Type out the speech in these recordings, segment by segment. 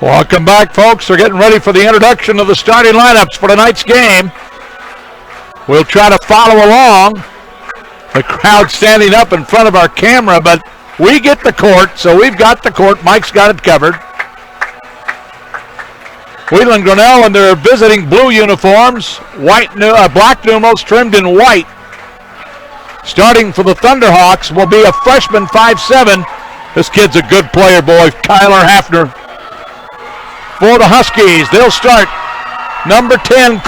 Welcome back, folks. We're getting ready for the introduction of the starting lineups for tonight's game. We'll try to follow along. The crowd standing up in front of our camera, but we get the court, so we've got the court. Mike's got it covered. Wheatland Grinnell in their visiting blue uniforms, black numerals trimmed in white. Starting for the Thunderhawks will be a freshman 5'7". This kid's a good player, boy, Tyler Hafner. For the Huskies, they'll start number 10,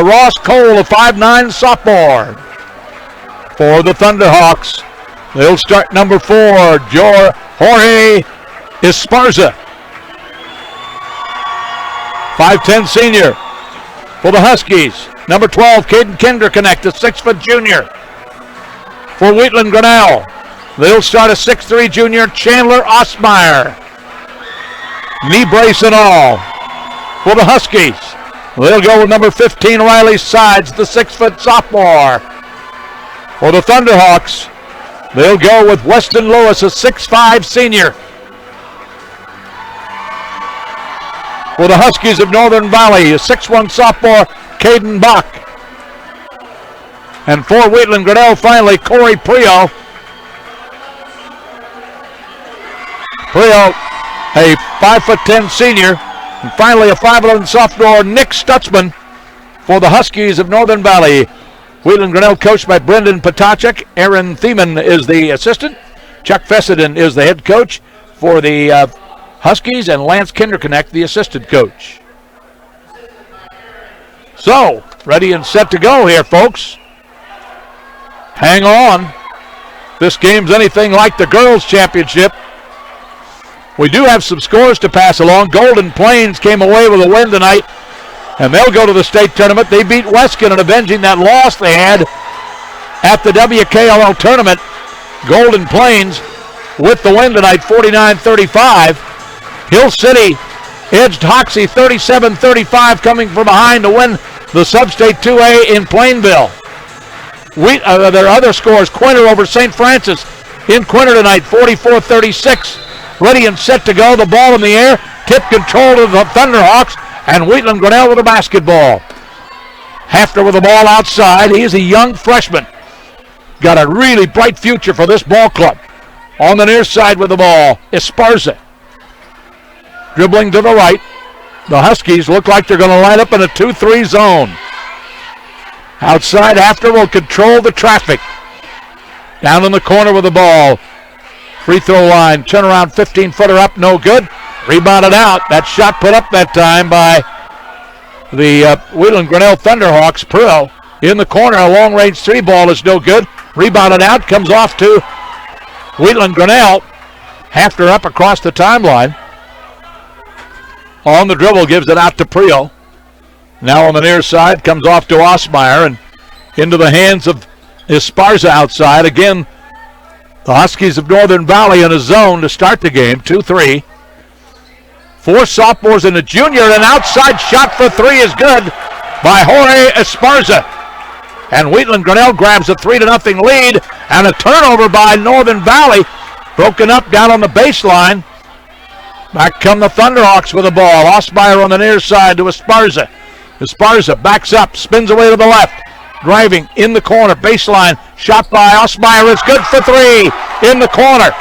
Ross Cole, a 5'9" sophomore. For the Thunderhawks, they'll start number 4, Jorge Esparza, 5'10" senior. For the Huskies, number 12, Caden Kinderknecht, a 6' junior. For Wheatland Grinnell, they'll start a 6'3" junior, Chandler Osmeyer, knee brace and all. For the Huskies, they'll go with number 15, Riley Sides, the 6' sophomore. For the Thunderhawks, they'll go with Weston Lewis, a 6'5" senior. For the Huskies of Northern Valley, a 6'1" sophomore, Caden Bach. And for Wheatland Grinnell, finally, Corey Prio. Prio, a 5'10" senior. And finally, a 5'11" sophomore, Nick Stutzman. For the Huskies of Northern Valley, Wheatland Grinnell coached by Brendan Potachek. Aaron Thiemann is the assistant. Chuck Fessenden is the head coach for the Huskies, and Lance Kinderknecht, the assistant coach. So, ready and set to go here, folks. Hang on. This game's anything like the girls' championship. We do have some scores to pass along. Golden Plains came away with a win tonight, and they'll go to the state tournament. They beat Weskin in avenging that loss they had at the WKLL tournament. Golden Plains with the win tonight, 49-35. Hill City edged Hoxie 37-35, coming from behind to win the Sub-State 2A in Plainville. Their other scores, Quinter over St. Francis in Quinter tonight, 44-36. Ready and set to go, the ball in the air, tip control to the Thunderhawks, and Wheatland Grinnell with a basketball. Hafner with the ball outside. He is a young freshman. Got a really bright future for this ball club. On the near side with the ball, Esparza. Dribbling to the right. The Huskies look like they're going to line up in a 2-3 zone. Outside, Hafner will control the traffic. Down in the corner with the ball. Free throw line, turnaround 15-footer up, no good. Rebounded out. That shot put up that time by the Wheatland Grinnell Thunderhawks. Pearl in the corner, a long-range 3 ball is no good. Rebounded out, comes off to Wheatland Grinnell. Hafner up across the timeline. On the dribble, gives it out to Prio. Now on the near side, comes off to Osmeyer and into the hands of Esparza outside. Again, the Huskies of Northern Valley in a zone to start the game, 2-3. 4 sophomores and a junior, and an outside shot for 3 is good by Jorge Esparza. And Wheatland Grinnell grabs a 3-0 lead, and a turnover by Northern Valley, broken up down on the baseline. Back come the Thunderhawks with the ball. Osmeyer on the near side to Esparza. Esparza backs up, spins away to the left. Driving in the corner, baseline, shot by Osmeyer. It's good for 3 in the corner.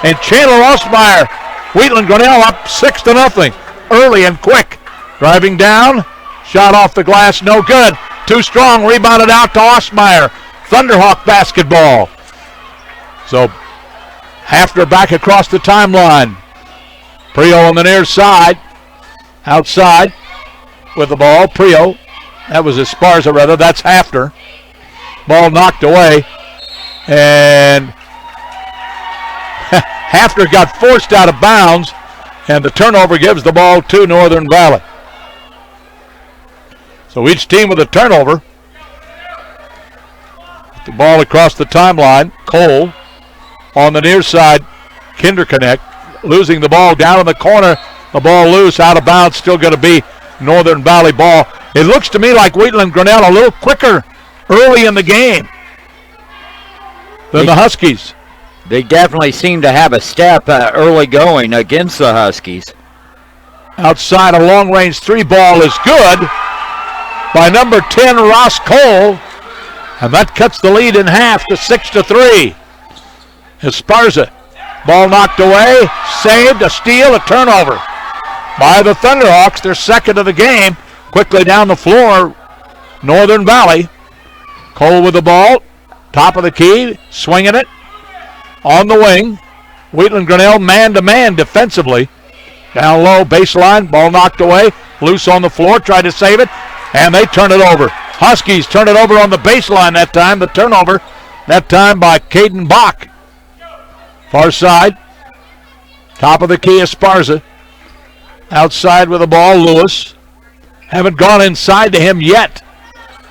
And Chandler Osmeyer, Wheatland Grinnell up 6-0, early and quick. Driving down, shot off the glass, no good. Too strong, rebounded out to Osmeyer. Thunderhawk basketball. So Hafner back across the timeline. Prio on the near side, outside with the ball. Prio. That was Esparza, rather. That's Hafner. Ball knocked away. And Hafner got forced out of bounds. And the turnover gives the ball to Northern Valley. So each team with a turnover. The ball across the timeline. Cole on the near side. Kinderknecht losing the ball down in the corner. The ball loose, out of bounds. Still going to be Northern Valley ball. It looks to me like Wheatland Grinnell a little quicker early in the game than the Huskies. They definitely seem to have a step early going against the Huskies. Outside, a long-range three ball is good by number 10, Ross Cole. And that cuts the lead in half to 6-3. Esparza, ball knocked away, saved, a steal, a turnover by the Thunderhawks. Their second of the game. Quickly down the floor, Northern Valley. Cole with the ball, top of the key, swinging it on the wing. Wheatland Grinnell man-to-man defensively. Down low, baseline, ball knocked away, loose on the floor, tried to save it, and they turn it over. Huskies turn it over on the baseline that time. The turnover, that time by Caden Bach. Far side, top of the key, Esparza. Outside with the ball, Lewis. Haven't gone inside to him yet.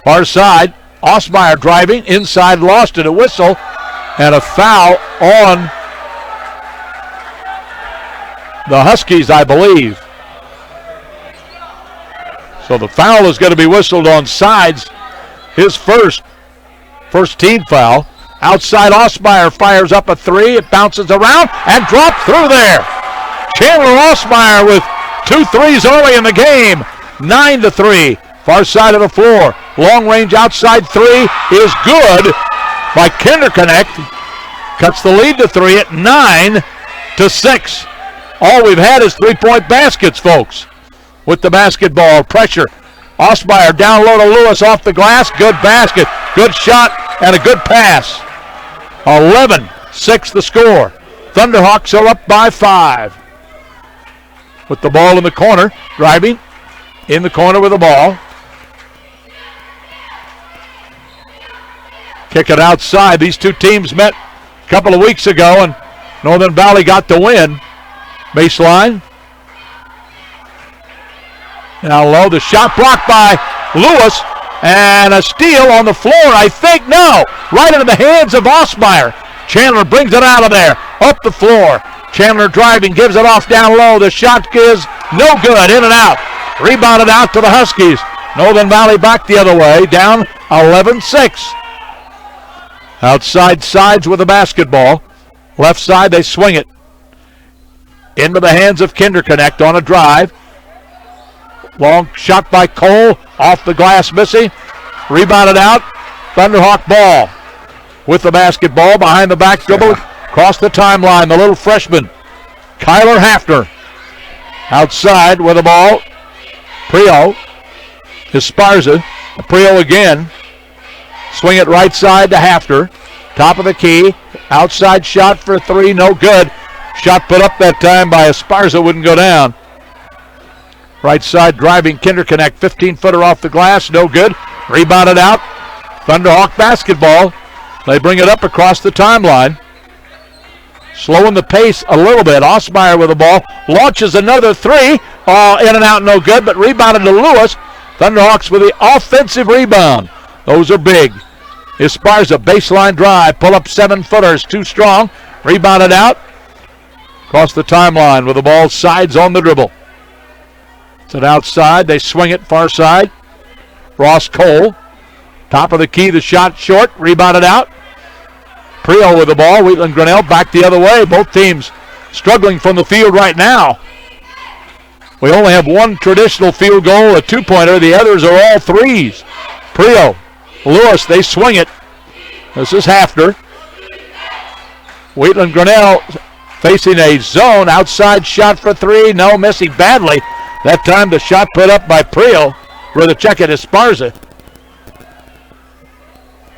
Far side, Osmeyer driving, inside, lost it, a whistle, and a foul on the Huskies, I believe. So the foul is going to be whistled on Sides. His first team foul. Outside, Osmeyer fires up a three. It bounces around and drops through there. Chandler Osmeyer with 2 threes early in the game. 9-3. Far side of the floor. Long range outside three is good by Kinderconnect. Cuts the lead to 3 at 9-6. All we've had is 3-point baskets, folks. With the basketball, pressure. Osmeyer down low to Lewis off the glass. Good basket, good shot, and a good pass. 11-6 the score. Thunderhawks are up by 5. With the ball in the corner, driving. In the corner with the ball. Kick it outside. These two teams met a couple of weeks ago, and Northern Valley got the win. Baseline. Now low, the shot blocked by Lewis, and a steal on the floor, I think. No, right into the hands of Osmeyer. Chandler brings it out of there, up the floor. Chandler driving, gives it off down low. The shot is no good, in and out. Rebounded out to the Huskies. Northern Valley back the other way, down 11-6. Outside Sides with the basketball. Left side, they swing it. Into the hands of Kinderconnect on a drive. Long shot by Cole, off the glass missing. Rebounded out. Thunderhawk ball. With the basketball, behind the back dribble. Across the timeline, the little freshman, Kyler Hafner. Outside with the ball. Prio. Esparza. Prio again. Swing it right side to Hafner. Top of the key. Outside shot for 3, no good. Shot put up that time by Esparza, wouldn't go down. Right side driving Kinderconnect, 15-footer off the glass, no good. Rebounded out. Thunderhawk basketball. They bring it up across the timeline. Slowing the pace a little bit. Osmeyer with the ball. Launches another 3. In and out, no good, but rebounded to Lewis. Thunderhawks with the offensive rebound. Those are big. Esparza, baseline drive. Pull up 7-footers, too strong. Rebounded out. Across the timeline with the ball, Sides on the dribble. It's an outside. They swing it far side. Ross Cole. Top of the key, the shot short. Rebounded out. Prio with the ball. Wheatland Grinnell back the other way. Both teams struggling from the field right now. We only have one traditional field goal, a 2-pointer. The others are all 3s. Prio, Lewis, they swing it. This is Hafner. Wheatland Grinnell facing a zone. Outside shot for 3. No, missing badly. That time the shot put up by Prio. Rather check it, Esparza.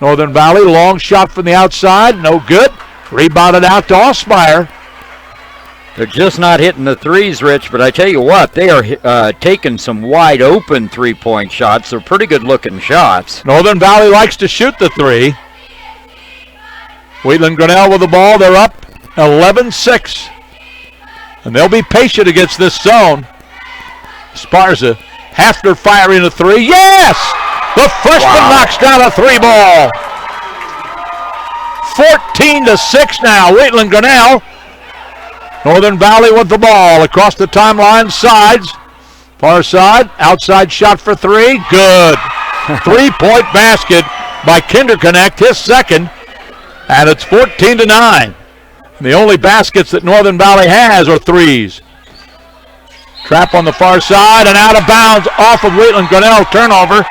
Northern Valley, long shot from the outside. No good. Rebounded out to Osmeyer. They're just not hitting the 3s, Rich, but I tell you what, they are taking some wide open 3-point shots. They're pretty good looking shots. Northern Valley likes to shoot the 3. Wheatland Grinnell with the ball. They're up 11-6. And they'll be patient against this zone. Esparza, Hafner firing a 3. Yes! The freshman knocks down a 3 ball. 14-6 now. Wheatland Grinnell. Northern Valley with the ball across the timeline. Sides. Far side. Outside shot for 3. Good. 3-point basket by Kinderconnect, his second. And it's 14-9. The only baskets that Northern Valley has are 3s. Trap on the far side and out of bounds off of Wheatland. Grinnell turnover.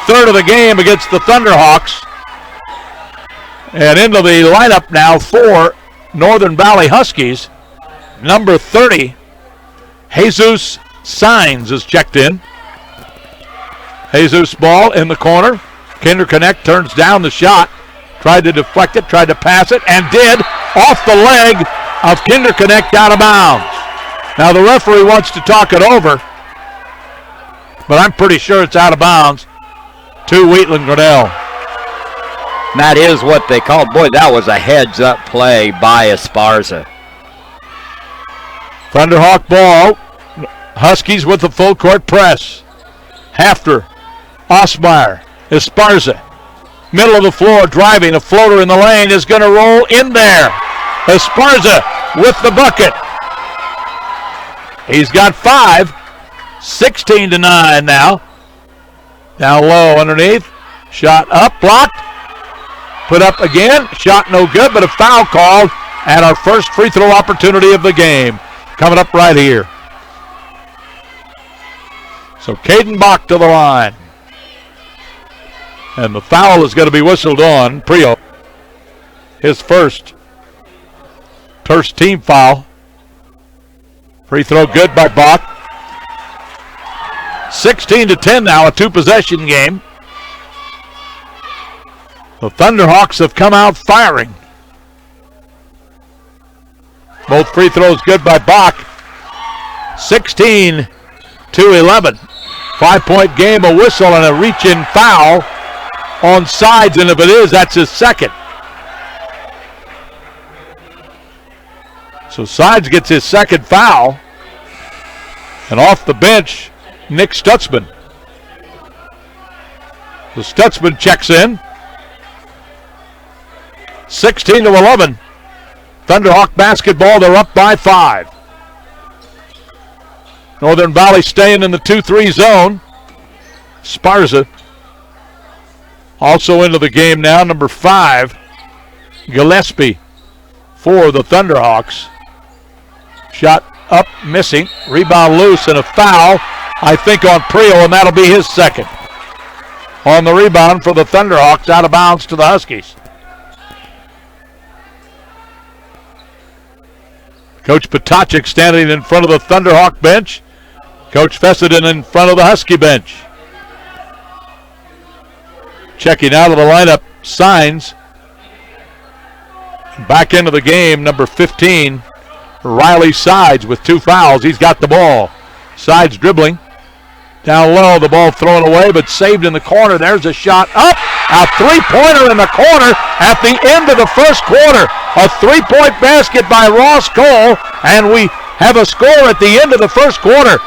Third of the game against the Thunderhawks. And into the lineup now for Northern Valley Huskies. Number 30, Jesus Signs is checked in. Jesus ball in the corner. Kinder Connect turns down the shot. Tried to deflect it, tried to pass it, and did. Off the leg of Kinder Connect, out of bounds. Now the referee wants to talk it over, but I'm pretty sure it's out of bounds to Wheatland Grinnell. That is what they called. Boy, that was a heads-up play by Esparza. Thunderhawk ball. Huskies with the full court press. Hafter, Osmeyer, Esparza. Middle of the floor, driving. A floater in the lane is going to roll in there. Esparza with the bucket. He's got 5. 16-9 now. Down low underneath. Shot up, blocked. Put up again. Shot no good, but a foul called. And our first free throw opportunity of the game coming up right here. So Caden Bach to the line. And the foul is going to be whistled on Prio. His first team foul. Free throw good by Bach. 16-10 now, a 2-possession game. The Thunderhawks have come out firing. Both free throws good by Bach. 16-11. 5-point game, a whistle, and a reach-in foul on Sides, and if it is, that's his second. So Sides gets his second foul, and off the bench, Nick Stutzman. So Stutzman checks in. 16-11. Thunderhawk basketball, they're up by 5. Northern Valley staying in the 2-3 zone. Sparza also into the game now, number 5, Gillespie for the Thunderhawks. Shot up, missing. Rebound loose, and a foul, I think, on Prio, and that'll be his second. On the rebound for the Thunderhawks, out of bounds to the Huskies. Coach Potacek standing in front of the Thunderhawk bench. Coach Fessenden in front of the Husky bench. Checking out of the lineup, Signs. Back into the game, number 15, Riley Sides with 2 fouls. He's got the ball. Sides dribbling. Down low, the ball thrown away, but saved in the corner. There's a shot up. A 3-pointer in the corner at the end of the first quarter. A 3-point basket by Ross Cole, and we have a score at the end of the first quarter.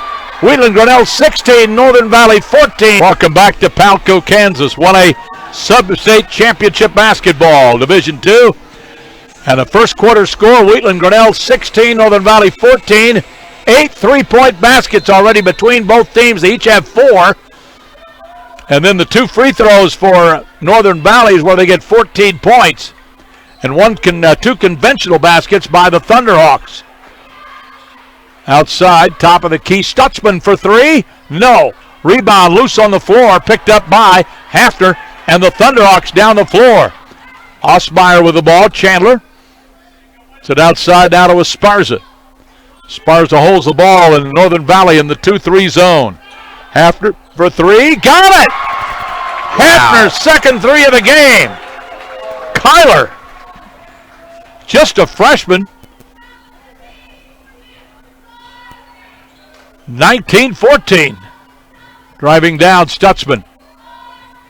Wheatland Grinnell 16, Northern Valley 14. Welcome back to Palco, Kansas. 1A Sub-State Championship Basketball, Division II. And the first quarter score, Wheatland Grinnell 16, Northern Valley 14. 8 3-point baskets already between both teams. They each have 4. And then the 2 free throws for Northern Valley is where they get 14 points. And 2 conventional baskets by the Thunderhawks. Outside, top of the key, Stutzman for 3. No. Rebound loose on the floor, picked up by Hafter, and the Thunderhawks down the floor. Osmeyer with the ball, Chandler. It's outside now to Esparza. Esparza holds the ball in Northern Valley in the 2-3 zone. Hafter for 3, got it! Wow. Hafner's second 3 of the game. Kyler, just a freshman. 19-14. Driving down, Stutzman.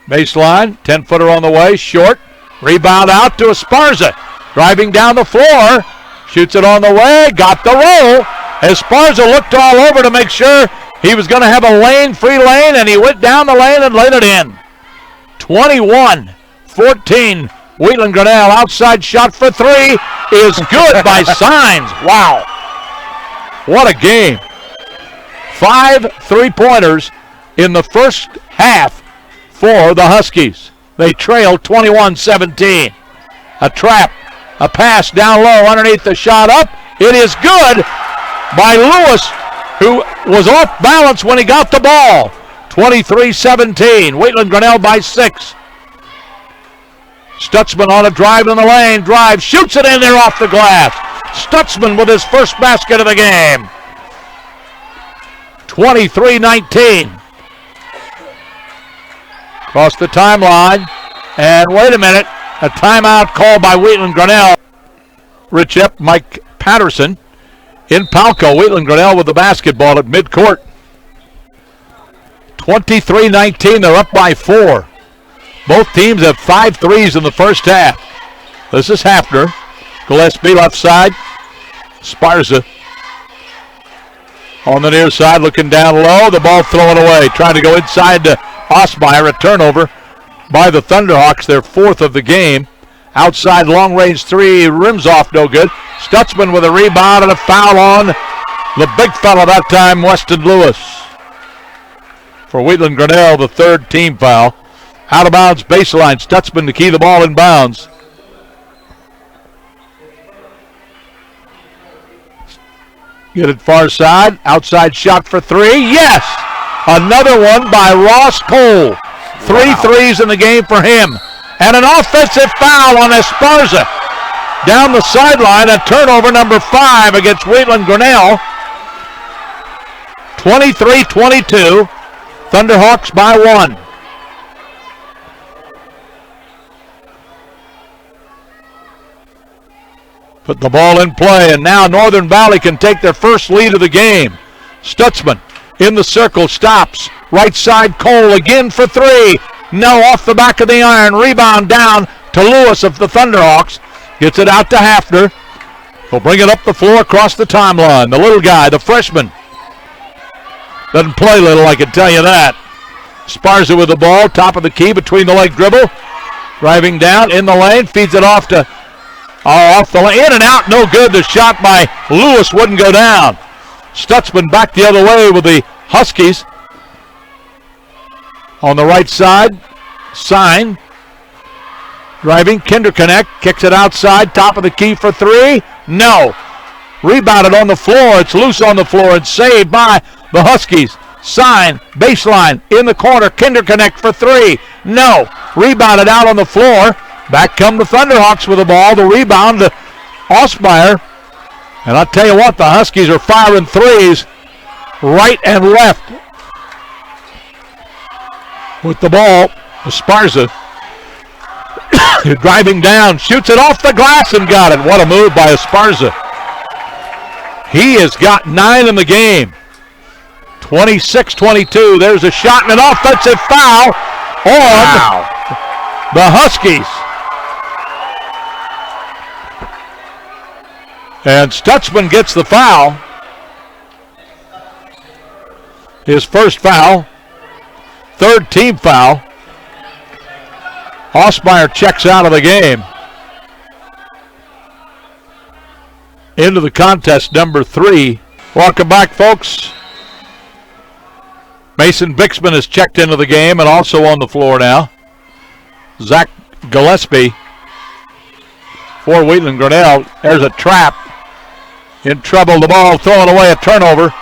Baseline, 10-footer on the way, short. Rebound out to Esparza. Driving down the floor. Shoots it on the way, got the roll. Esparza looked all over to make sure he was going to have a lane, free lane, and he went down the lane and laid it in. 21-14. Wheatland Grinnell, outside shot for 3 is good by Signs. Wow. What a game. 5 3-pointers in the first half for the Huskies. They trail 21-17. A trap, a pass down low underneath the shot up. It is good by Lewis who was off balance when he got the ball. 23-17. Wheatland Grinnell by 6. Stutzman on a drive in the lane. Drive, shoots it in there off the glass. Stutzman with his first basket of the game. 23-19. Across the timeline. And wait a minute. A timeout called by Wheatland Grinnell. Rich Epp, Mike Patterson in Palco. Wheatland Grinnell with the basketball at midcourt. 23-19. They're up by 4. Both teams have 5 threes in the first half. This is Hafner. Gillespie left side. Sparza on the near side, looking down low. The ball thrown away. Trying to go inside to Osmeyer. A turnover by the Thunderhawks. Their 4th of the game. Outside long-range 3. Rims off, no good. Stutzman with a rebound and a foul on the big fella that time, Weston Lewis. For Wheatland Grinnell, the 3rd team foul. Out of bounds baseline. Stutzman to key the ball in bounds. Get it far side. Outside shot for 3. Yes! Another one by Ross Cole. 3 threes in the game for him. And an offensive foul on Esparza. Down the sideline, a turnover, number 5 against Wheatland Grinnell. 23-22. Thunderhawks by 1. Put the ball in play, and now Northern Valley can take their first lead of the game. Stutzman in the circle, stops. Right side, Cole again for 3. No, off the back of the iron. Rebound down to Lewis of the Thunderhawks. Gets it out to Hafner. He'll bring it up the floor across the timeline. The little guy, the freshman. Doesn't play little, I can tell you that. Sparza with the ball, top of the key, between the leg dribble. Driving down in the lane, feeds it off to off the lane, in and out, no good. The shot by Lewis wouldn't go down. Stutzman back the other way with the Huskies. On the right side, Sign. Driving, Kinderconnect, kicks it outside, top of the key for 3. No. Rebounded on the floor. It's loose on the floor and saved by the Huskies. Sign, baseline, in the corner, Kinderconnect for 3. No. Rebounded out on the floor. Back come the Thunderhawks with the ball. The rebound to Osmeyer. And I'll tell you what, the Huskies are firing threes right and left. With the ball, Esparza driving down, shoots it off the glass and got it. What a move by Esparza. He has got 9 in the game. 26-22. There's a shot and an offensive foul on the Huskies. And Stutzman gets the foul. His first foul. 3rd team foul. Osmeyer checks out of the game. Into the contest, number 3. Welcome back, folks. Mason Bixman has checked into the game and also on the floor now. Zach Gillespie for Wheatland Grinnell. There's a trap. In trouble, the ball thrown away, a turnover.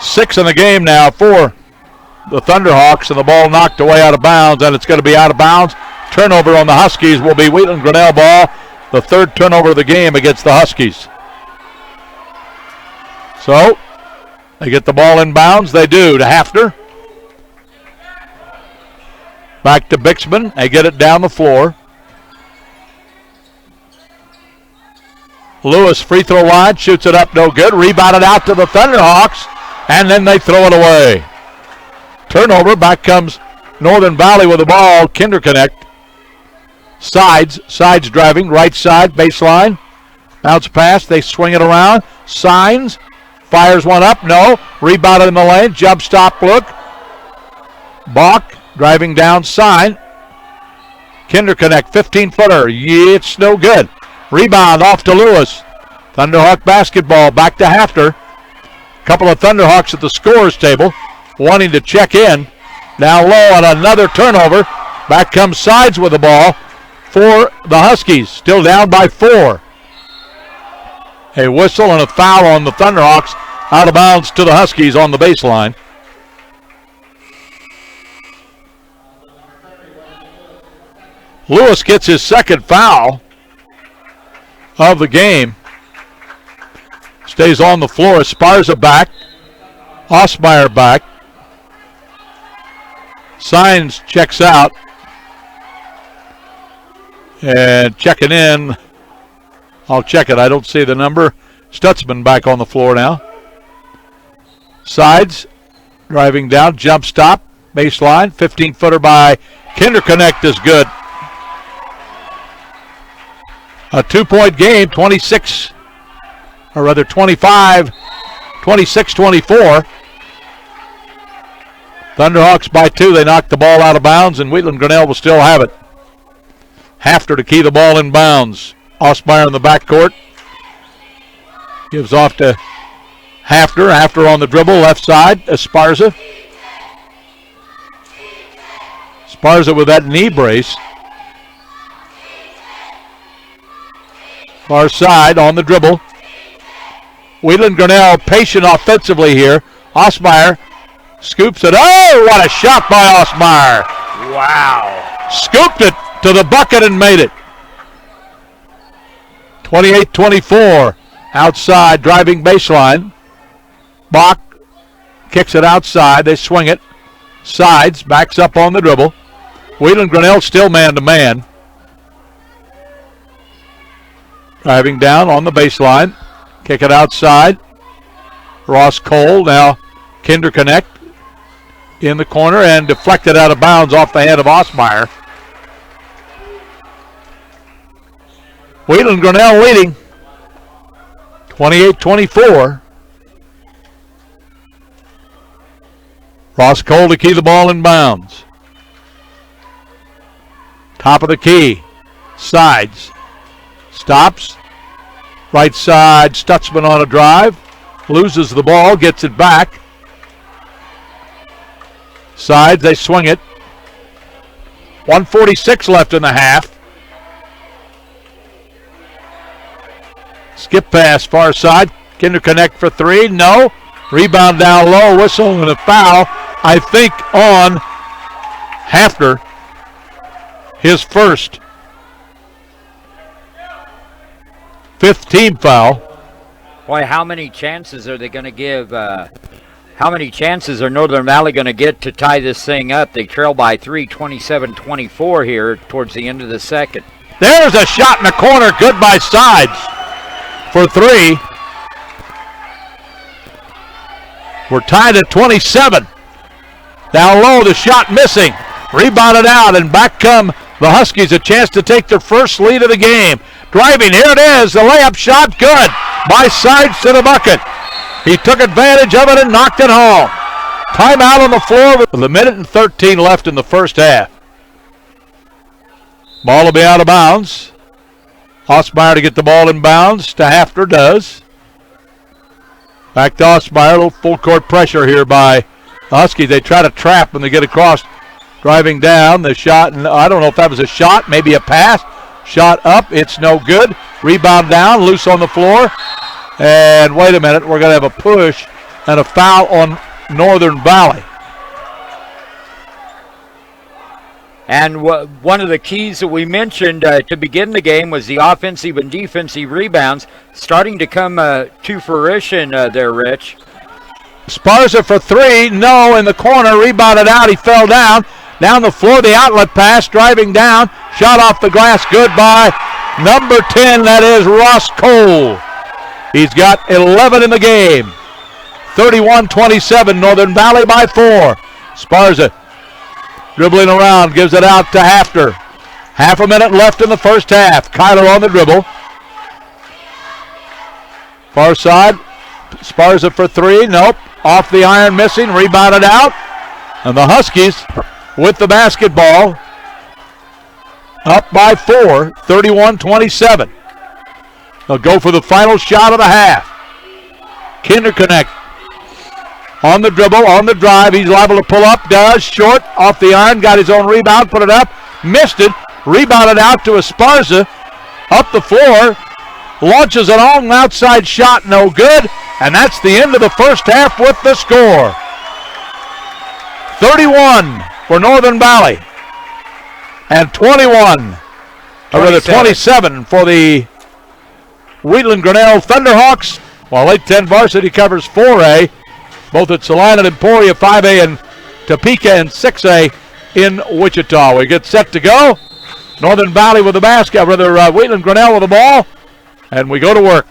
6 in the game now for the Thunderhawks, and the ball knocked away out of bounds, and it's going to be out of bounds. Turnover on the Huskies will be Wheatland Grinnell ball. The 3rd turnover of the game against the Huskies. So, they get the ball in bounds. They do to Hafner. Back to Bixman. They get it down the floor. Lewis, free throw line, shoots it up, no good. Rebounded out to the Thunderhawks, and then they throw it away. Turnover, back comes Northern Valley with the ball. Kinderconnect. Sides driving, right side, baseline. Bounce pass, they swing it around. Signs, fires one up, no. Rebounded in the lane, jump stop look. Bach driving down, Sign. Kinderconnect, 15-footer, it's no good. Rebound off to Lewis. Thunderhawk basketball, back to Hafner. Couple of Thunderhawks at the scorer's table, wanting to check in. Now low on another turnover. Back comes Sides with the ball for the Huskies. Still down by 4. A whistle and a foul on the Thunderhawks. Out of bounds to the Huskies on the baseline. Lewis gets his second foul of the game. Stays on the floor. Esparza back. Osmeyer back. Signs checks out. And checking in. I'll check it. I don't see the number. Stutzman back on the floor now. Sides. Driving down. Jump stop. Baseline. 15-footer by Kinderconnect is good. A 2-point game. 26. Or rather 25. 26-24. Thunderhawks by 2. They knocked the ball out of bounds, and Wheatland Grinnell will still have it. Hafter to key the ball in bounds. Osmeyer in the backcourt. Gives off to Hafter. Hafter on the dribble, left side. Esparza. Esparza with that knee brace. Far side on the dribble. Wheatland Grinnell patient offensively here. Osmeyer scoops it. Oh, what a shot by Osmeyer. Wow. Scooped it to the bucket and made it. 28-24. Outside, driving baseline. Bach kicks it outside. They swing it. Sides, backs up on the dribble. Wheatland Grinnell still man-to-man. Driving down on the baseline. Kick it outside. Ross Cole, now Kinderconnect in the corner and deflected out of bounds off the head of Osmeyer. Wheatland Grinnell leading 28-24. Ross Cole to key the ball in bounds. Top of the key. Sides. Stops. Right side, Stutzman on a drive. Loses the ball, gets it back. Sides, they swing it. 1:46 left in the half. Skip pass, far side. Kinderconnect for 3. No. Rebound down low. Whistle and a foul, I think, on Hafter. His first. 5th team foul. Boy, how many chances are they going to give? How many chances are Northern Valley going to get to tie this thing up? They trail by 3, 27-24 here towards the end of the second. There's a shot in the corner. Good by Sides for 3. We're tied at 27. Down low, the shot missing. Rebounded out, and back come the Huskies. A chance to take their first lead of the game. Driving, here it is. The layup shot, good. By Sides to the bucket. He took advantage of it and knocked it home. Timeout on the floor with a minute and 13 left in the first half. Ball will be out of bounds. Osmeyer to get the ball in bounds. To Hafter does. Back to Osmeyer. A little full court pressure here by the Huskies. They try to trap when they get across. Driving down the shot, and I don't know if that was a shot, maybe a pass. Shot up, it's no good. Rebound down, loose on the floor. And wait a minute, we're going to have a push and a foul on Northern Valley. And one of the keys that we mentioned to begin the game was the offensive and defensive rebounds starting to come to fruition there, Rich. Esparza for 3, no, in the corner, rebounded out, he fell down. Down the floor, the outlet pass, driving down, shot off the glass, good by number 10, that is Ross Cole. He's got 11 in the game. 31-27, Northern Valley by 4. Esparza dribbling around, gives it out to Hafter. Half a minute left in the first half. Kyler on the dribble. Far side, Esparza for 3, nope. Off the iron, missing, rebounded out. And the Huskies with the basketball, up by 4, 31-27. They'll go for the final shot of the half. Kinderconnect on the dribble, on the drive. He's liable to pull up, does, short, off the iron, got his own rebound, put it up, missed it, rebounded out to Esparza, up the floor, launches a long outside shot, no good. And that's the end of the first half with the score. 31 for Northern Valley. And 27 for the Wheatland Grinnell Thunderhawks, while 810 varsity covers 4A, both at Salina and Emporia, 5A and Topeka, and 6A in Wichita. We get set to go. Northern Valley with the basket, Wheatland Grinnell with the ball, and we go to work.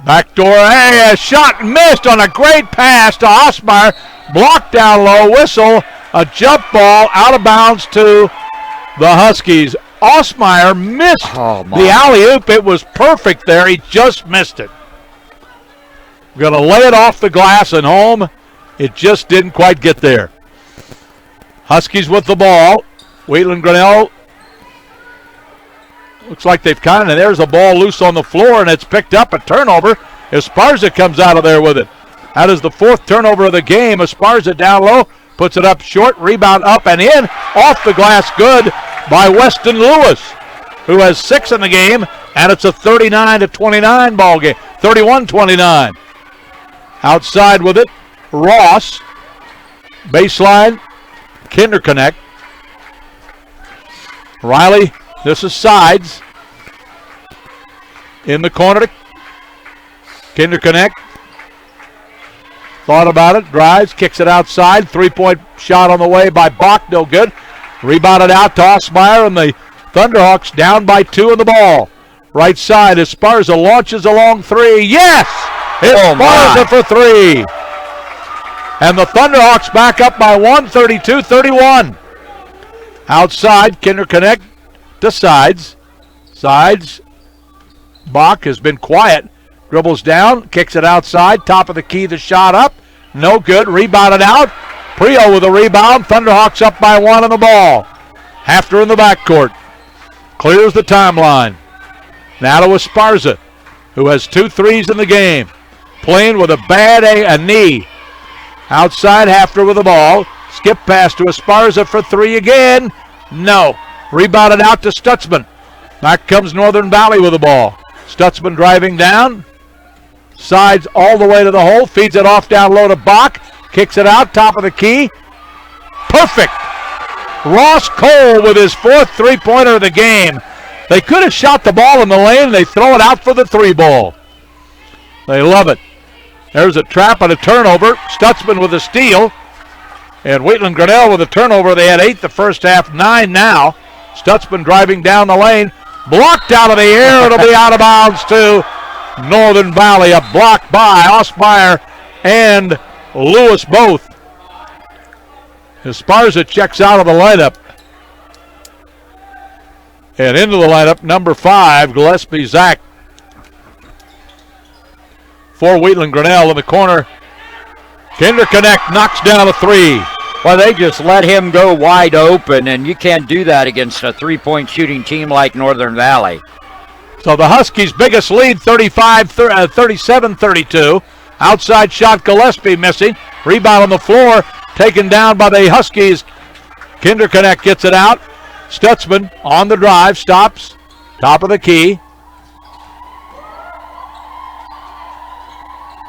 Backdoor, hey, a shot missed on a great pass to Osmeyer. Blocked down low, whistle, a jump ball out of bounds to the Huskies. Osmeyer missed the alley-oop. It was perfect there. He just missed it. Going to lay it off the glass and home. It just didn't quite get there. Huskies with the ball. Wheatland Grinnell. Looks like they've there's a ball loose on the floor, and it's picked up, a turnover. Esparza comes out of there with it. That is the fourth turnover of the game. Esparza down low, puts it up short, rebound up and in, off the glass, good by Weston Lewis, who has 6 in the game, and it's a 39-29 ball game, 31-29. Outside with it, Ross, baseline, Kinderconnect. Riley, this is Sides. In the corner, Kinderconnect. Thought about it, drives, kicks it outside. 3-point shot on the way by Bach, no good. Rebounded out to Osmeyer, and the Thunderhawks down by 2 in the ball. Right side, Esparza launches a long 3. Yes! Esparza for 3. And the Thunderhawks back up by 1, 32-31. Outside, Kinderconnect to Sides. Sides. Bach has been quiet. Dribbles down, kicks it outside. Top of the key, the shot up. No good. Rebounded out. Prio with a rebound. Thunderhawks up by 1 on the ball. Hafter in the backcourt. Clears the timeline. Now to Esparza, who has 2 threes in the game. Playing with a bad knee. Outside, Hafter with the ball. Skip pass to Esparza for 3 again. No. Rebounded out to Stutzman. Back comes Northern Valley with the ball. Stutzman driving down. Sides all the way to the hole. Feeds it off down low to Bach. Kicks it out, top of the key. Perfect. Ross Cole with his 4th three-pointer of the game. They could have shot the ball in the lane. They throw it out for the 3-ball. They love it. There's a trap and a turnover. Stutzman with a steal. And Wheatland Grinnell with a turnover. They had 8 the first half, 9 now. Stutzman driving down the lane. Blocked out of the air. It'll be out of bounds to Northern Valley. A block by Osmeyer and Lewis both. Esparza checks out of the lineup. And into the lineup, number 5, Gillespie Zach. For Wheatland Grinnell in the corner. Kinderconnect knocks down a 3. Well, they just let him go wide open, and you can't do that against a 3-point shooting team like Northern Valley. So the Huskies' biggest lead, 37-32. Outside shot, Gillespie missing. Rebound on the floor, taken down by the Huskies. Kinderconnect gets it out. Stutzman on the drive, stops. Top of the key.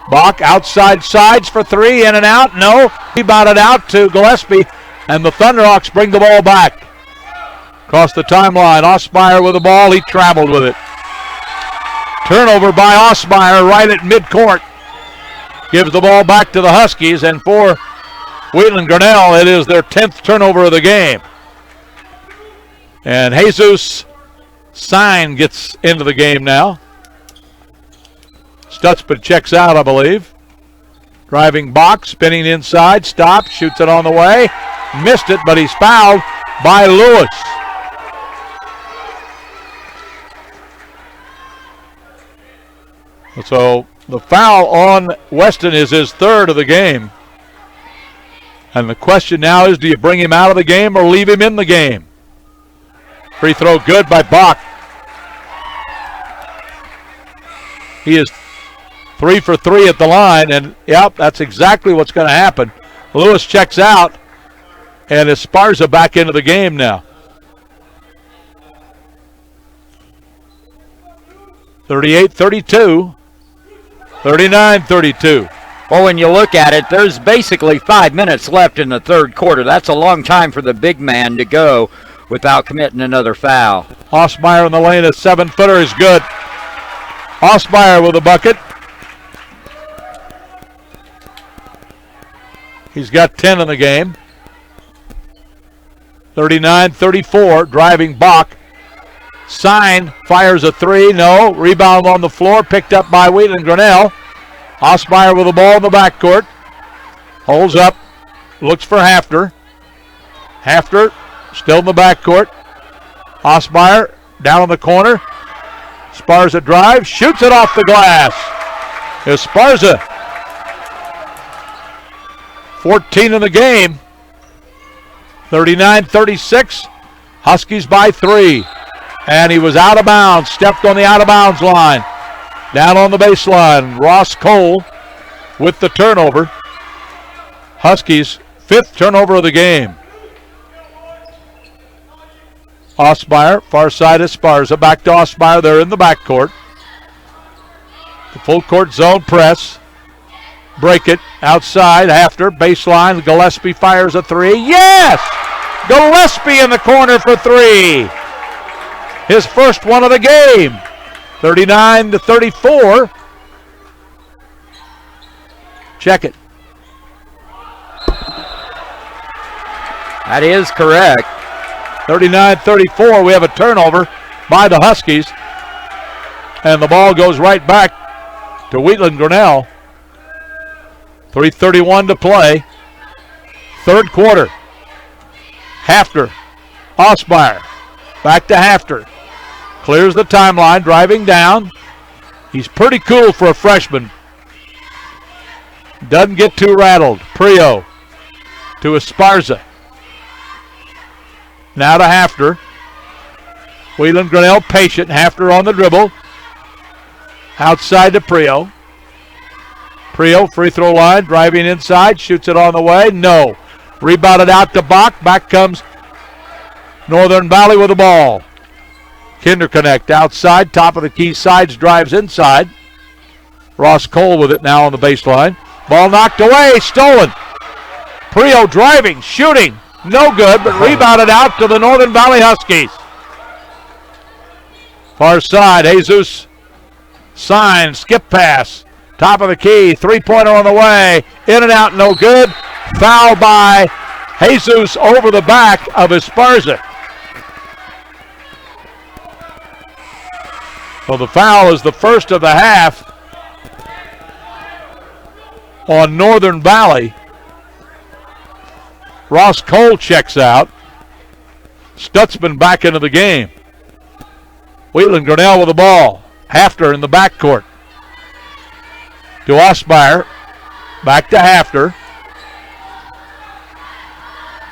Bach outside Sides for 3, in and out. No. Rebounded out to Gillespie, and the Thunderhawks bring the ball back. Across the timeline, Osmeyer with the ball. He traveled with it. Turnover by Osmeyer right at midcourt. Gives the ball back to the Huskies, and for Wheatland Grinnell, it is their 10th turnover of the game. And Jesus Sign gets into the game now. Stutzman checks out, I believe. Driving box, spinning inside, stops, shoots it on the way. Missed it, but he's fouled by Lewis. So the foul on Weston is his 3rd of the game. And the question now is, do you bring him out of the game or leave him in the game? Free throw good by Bach. He is 3 for 3 at the line, and yep, that's exactly what's going to happen. Lewis checks out, and Esparza back into the game now. 38-32. 39-32. Well, when you look at it, there's basically 5 minutes left in the third quarter. That's a long time for the big man to go without committing another foul. Osmeyer in the lane, a 7-footer is good. Osmeyer with a bucket. He's got 10 in the game. 39-34, driving Bach. Sign fires a three, no. Rebound on the floor, picked up by Wheatland Grinnell. Osmeyer with the ball in the backcourt. Holds up, looks for Hafter. Hafter still in the backcourt. Osmeyer down in the corner. Esparza drives, shoots it off the glass. Esparza, 14 in the game. 39-36. Huskies by 3. And he was out of bounds, stepped on the out of bounds line. Down on the baseline, Ross Cole with the turnover. Huskies, 5th turnover of the game. Osmeyer, far side Esparza, back to Osmeyer, they're in the backcourt. The full court zone press. Break it, outside, after, baseline, Gillespie fires a three. Yes! Gillespie in the corner for 3. His first one of the game. 39-34. Check it. That is correct. 39-34. We have a turnover by the Huskies. And the ball goes right back to Wheatland Grinnell. 3:31 to play. Third quarter. Hafter. Osmeyer. Back to Hafter. Clears the timeline, driving down. He's pretty cool for a freshman. Doesn't get too rattled. Prio to Esparza. Now to Hafter. Wheatland Grinnell patient. Hafter on the dribble. Outside to Prio. Prio, free throw line, driving inside, shoots it on the way. No. Rebounded out to Bach. Back comes Northern Valley with the ball. Kinderconnect outside, top of the key, sides, drives inside. Ross Cole with it now on the baseline. Ball knocked away, stolen. Prio driving, shooting, no good, but rebounded out to the Northern Valley Huskies. Far side, Jesus sign, skip pass. Top of the key, three-pointer on the way. In and out, no good. Foul by Jesus over the back of Esparza. So the foul is the first of the half on Northern Valley. Ross Cole checks out. Stutzman back into the game. Wheatland Grinnell with the ball. Hafter in the backcourt. To Osmeyer. Back to Hafter.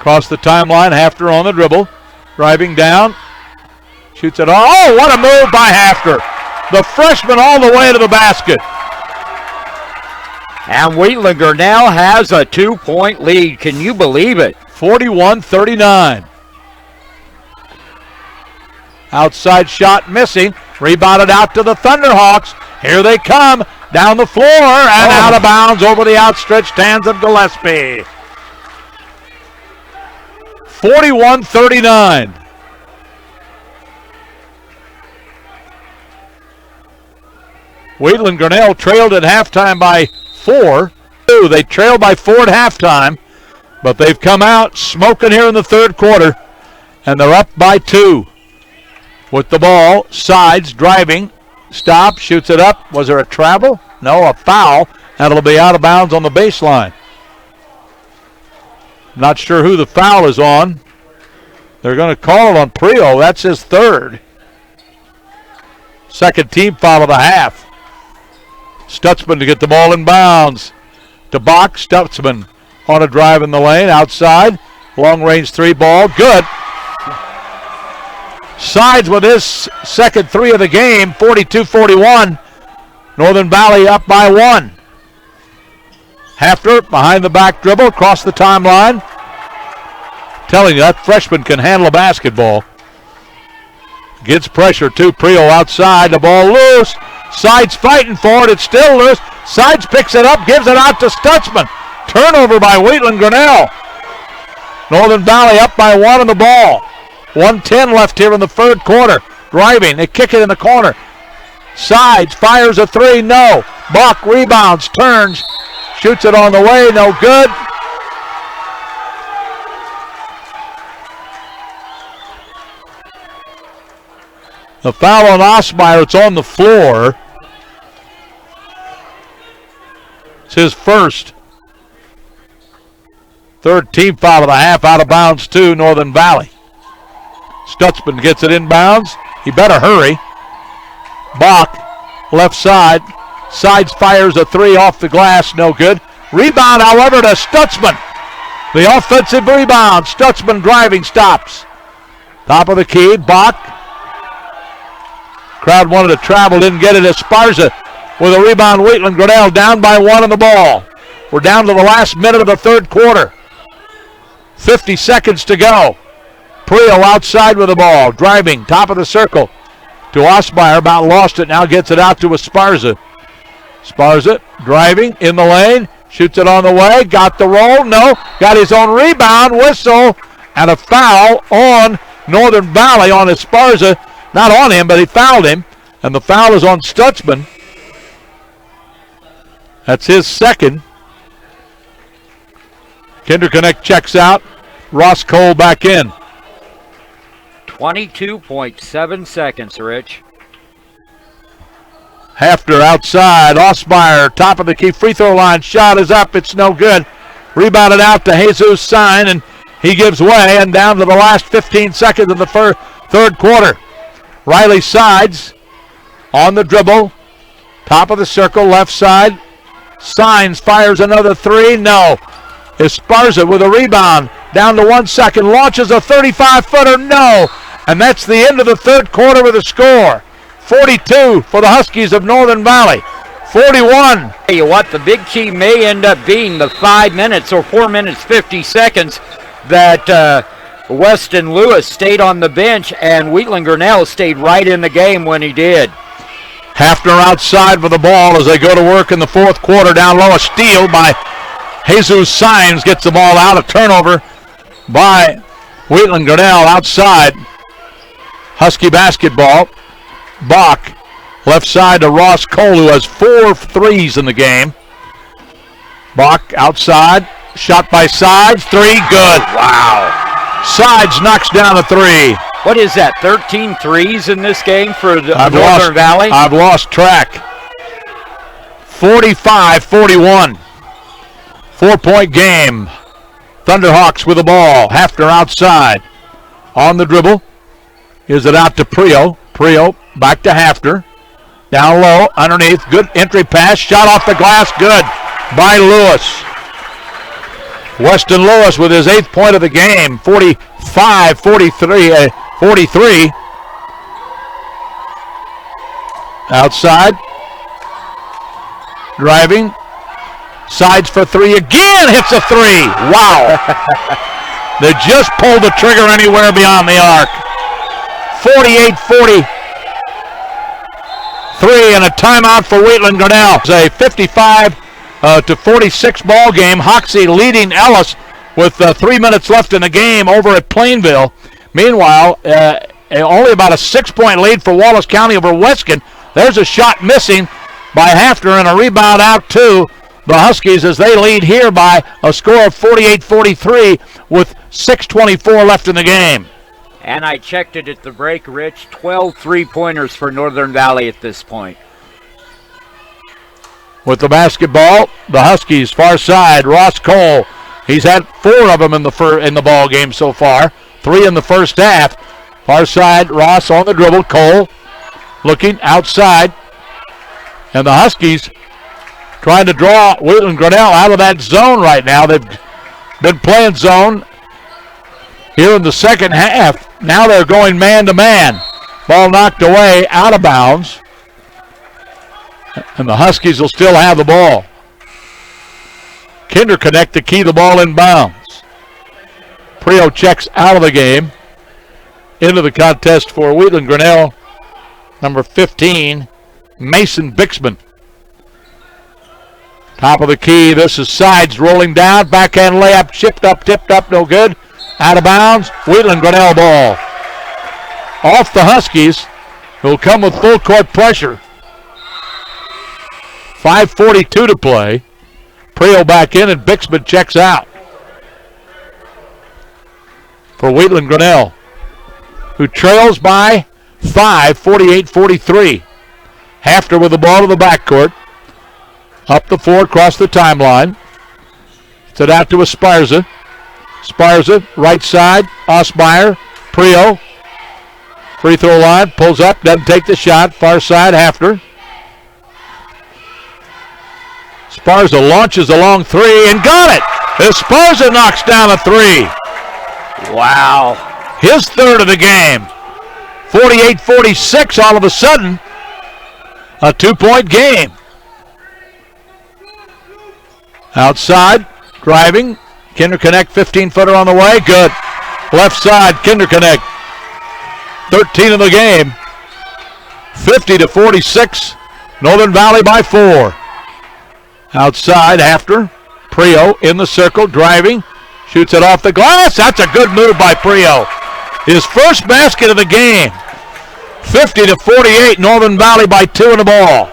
Across the timeline, Hafter on the dribble. Driving down. Shoots it. Oh, what a move by Hafter. The freshman all the way to the basket. And Wheatland Grinnell has a 2-point lead. Can you believe it? 41-39. Outside shot missing. Rebounded out to the Thunderhawks. Here they come. Down the floor and out of bounds over the outstretched hands of Gillespie. 41-39. Wheatland Grinnell trailed at halftime by 4. They trailed by 4 at halftime, but they've come out smoking here in the third quarter, and they're up by 2. With the ball, sides, driving, stop, shoots it up. Was there a travel? No, a foul, and it'll be out of bounds on the baseline. Not sure who the foul is on. They're going to call it on Prio. That's his third. Second team foul of the half. Stutzman to get the ball in bounds. To Bach, Stutzman on a drive in the lane, outside. Long-range 3 ball, good. Sides with his second 3 of the game, 42-41. Northern Valley up by 1. Hafter behind the back dribble, across the timeline. Telling you, that freshman can handle a basketball. Gets pressure too. Prio outside, the ball loose. Sides fighting for it. It's still loose. Sides picks it up, gives it out to Stutzman. Turnover by Wheatland Grinnell. Northern Valley up by 1 on the ball. 1:10 left here in the third quarter. Driving, they kick it in the corner. Sides fires a three, no. Bach rebounds, turns, shoots it on the way, no good. The foul on Osmeyer, it's on the floor. It's his first. Third team foul of the half, out of bounds to Northern Valley. Stutzman gets it inbounds. He better hurry. Bach, left side. Sides fires a three off the glass, no good. Rebound, however, to Stutzman. The offensive rebound. Stutzman driving, stops. Top of the key, Bach. Crowd wanted to travel, didn't get it. Esparza with a rebound. Wheatland Grinnell down by 1 on the ball. We're down to the last minute of the third quarter. 50 seconds to go. Prio outside with the ball. Driving, top of the circle to Osmeyer. About lost it, now gets it out to Esparza. Esparza driving in the lane. Shoots it on the way. Got the roll, no. Got his own rebound, whistle, and a foul on Northern Valley on Esparza. Not on him, but he fouled him. And the foul is on Stutzman. That's his second. Kinderconnect checks out. Ross Cole back in. 22.7 seconds, Rich. Hafter outside. Osmeyer, top of the key free throw line. Shot is up. It's no good. Rebounded out to Jesus Sign, and he gives way. And down to the last 15 seconds of the third quarter. Riley Sides on the dribble. Top of the circle, left side. Signs fires another three. No. Esparza with a rebound. Down to 1 second. Launches a 35-footer. No. And that's the end of the third quarter with a score. 42 for the Huskies of Northern Valley. 41. Tell you what, the big key may end up being the 5 minutes or 4 minutes 50 seconds that Weston Lewis stayed on the bench, and Wheatland Grinnell stayed right in the game when he did. Hafner outside with the ball as they go to work in the fourth quarter. Down low, a steal by Jesus Signs gets the ball out. A turnover by Wheatland Grinnell outside. Husky basketball. Bach, left side to Ross Cole, who has 4 threes in the game. Bach outside. Shot by Sides. Three, good. Wow. Sides knocks down a three. What is that, 13 threes in this game for the Northern Valley? I've lost track. 45-41. 4-point game. Thunderhawks with the ball. Hafner outside. On the dribble. Gives it out to Prio. Prio back to Hafner. Down low, underneath. Good entry pass. Shot off the glass. Good by Lewis. Weston Lewis with his 8th point of the game. 45-43. 43. Outside. Driving. Sides for three again. Hits a three. Wow. They just pulled the trigger anywhere beyond the arc. 48-43 and a timeout for Wheatland Grinnell. It's a 55-46 ball game. Hoxie leading Ellis with 3 minutes left in the game over at Plainville. Meanwhile, only about a 6-point lead for Wallace County over Weston. There's a shot missing by Hafner and a rebound out to the Huskies as they lead here by a score of 48-43 with 6:24 left in the game. And I checked it at the break, Rich. 12 three-pointers for Northern Valley at this point. With the basketball, the Huskies far side. Ross Cole. He's had 4 of them in the ball game so far. 3 in the first half. Far side, Ross on the dribble. Cole looking outside. And the Huskies trying to draw Wheatland Grinnell out of that zone right now. They've been playing zone here in the second half. Now they're going man-to-man. Ball knocked away, out of bounds. And the Huskies will still have the ball. Kinderconnect to key the ball in bounds. Prio checks out of the game. Into the contest for Wheatland Grinnell, number 15, Mason Bixman. Top of the key, this is Sides rolling down. Backhand layup, chipped up, tipped up, no good. Out of bounds, Wheatland Grinnell ball. Off the Huskies, who'll come with full court pressure. 5:42 to play. Prio back in and Bixman checks out. For Wheatland Grinnell, who trails by 5, 48-43. Hafter with the ball to the backcourt. Up the floor, across the timeline. Gets it out to Esparza. Esparza, right side. Osmeyer, Prio. Free throw line, pulls up, doesn't take the shot. Far side, Hafter. Esparza launches a long three and got it! Esparza knocks down a three. Wow. His third of the game. 48-46 all of a sudden. A 2-point game. Outside, driving. Kinderconnect, 15-footer on the way. Good. Left side, Kinderconnect. 13 in the game. 50-46. Northern Valley by 4. Outside, after. Prio in the circle, driving. Shoots it off the glass. That's a good move by Prio. His first basket of the game. 50-48, Northern Valley by 2 in the ball.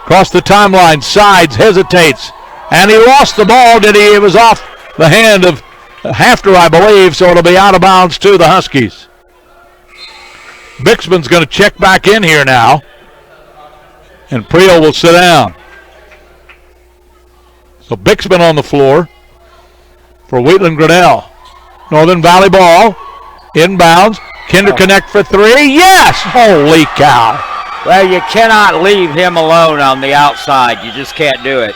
Across the timeline, Sides hesitates. And he lost the ball, did he? It was off the hand of Hafter, I believe, so it'll be out of bounds to the Huskies. Bixman's going to check back in here now. And Prio will sit down. So Bixman on the floor for Wheatland Grinnell. Northern Valley ball. Inbounds. Kinderconnect for three. Yes! Holy cow. Well, you cannot leave him alone on the outside. You just can't do it.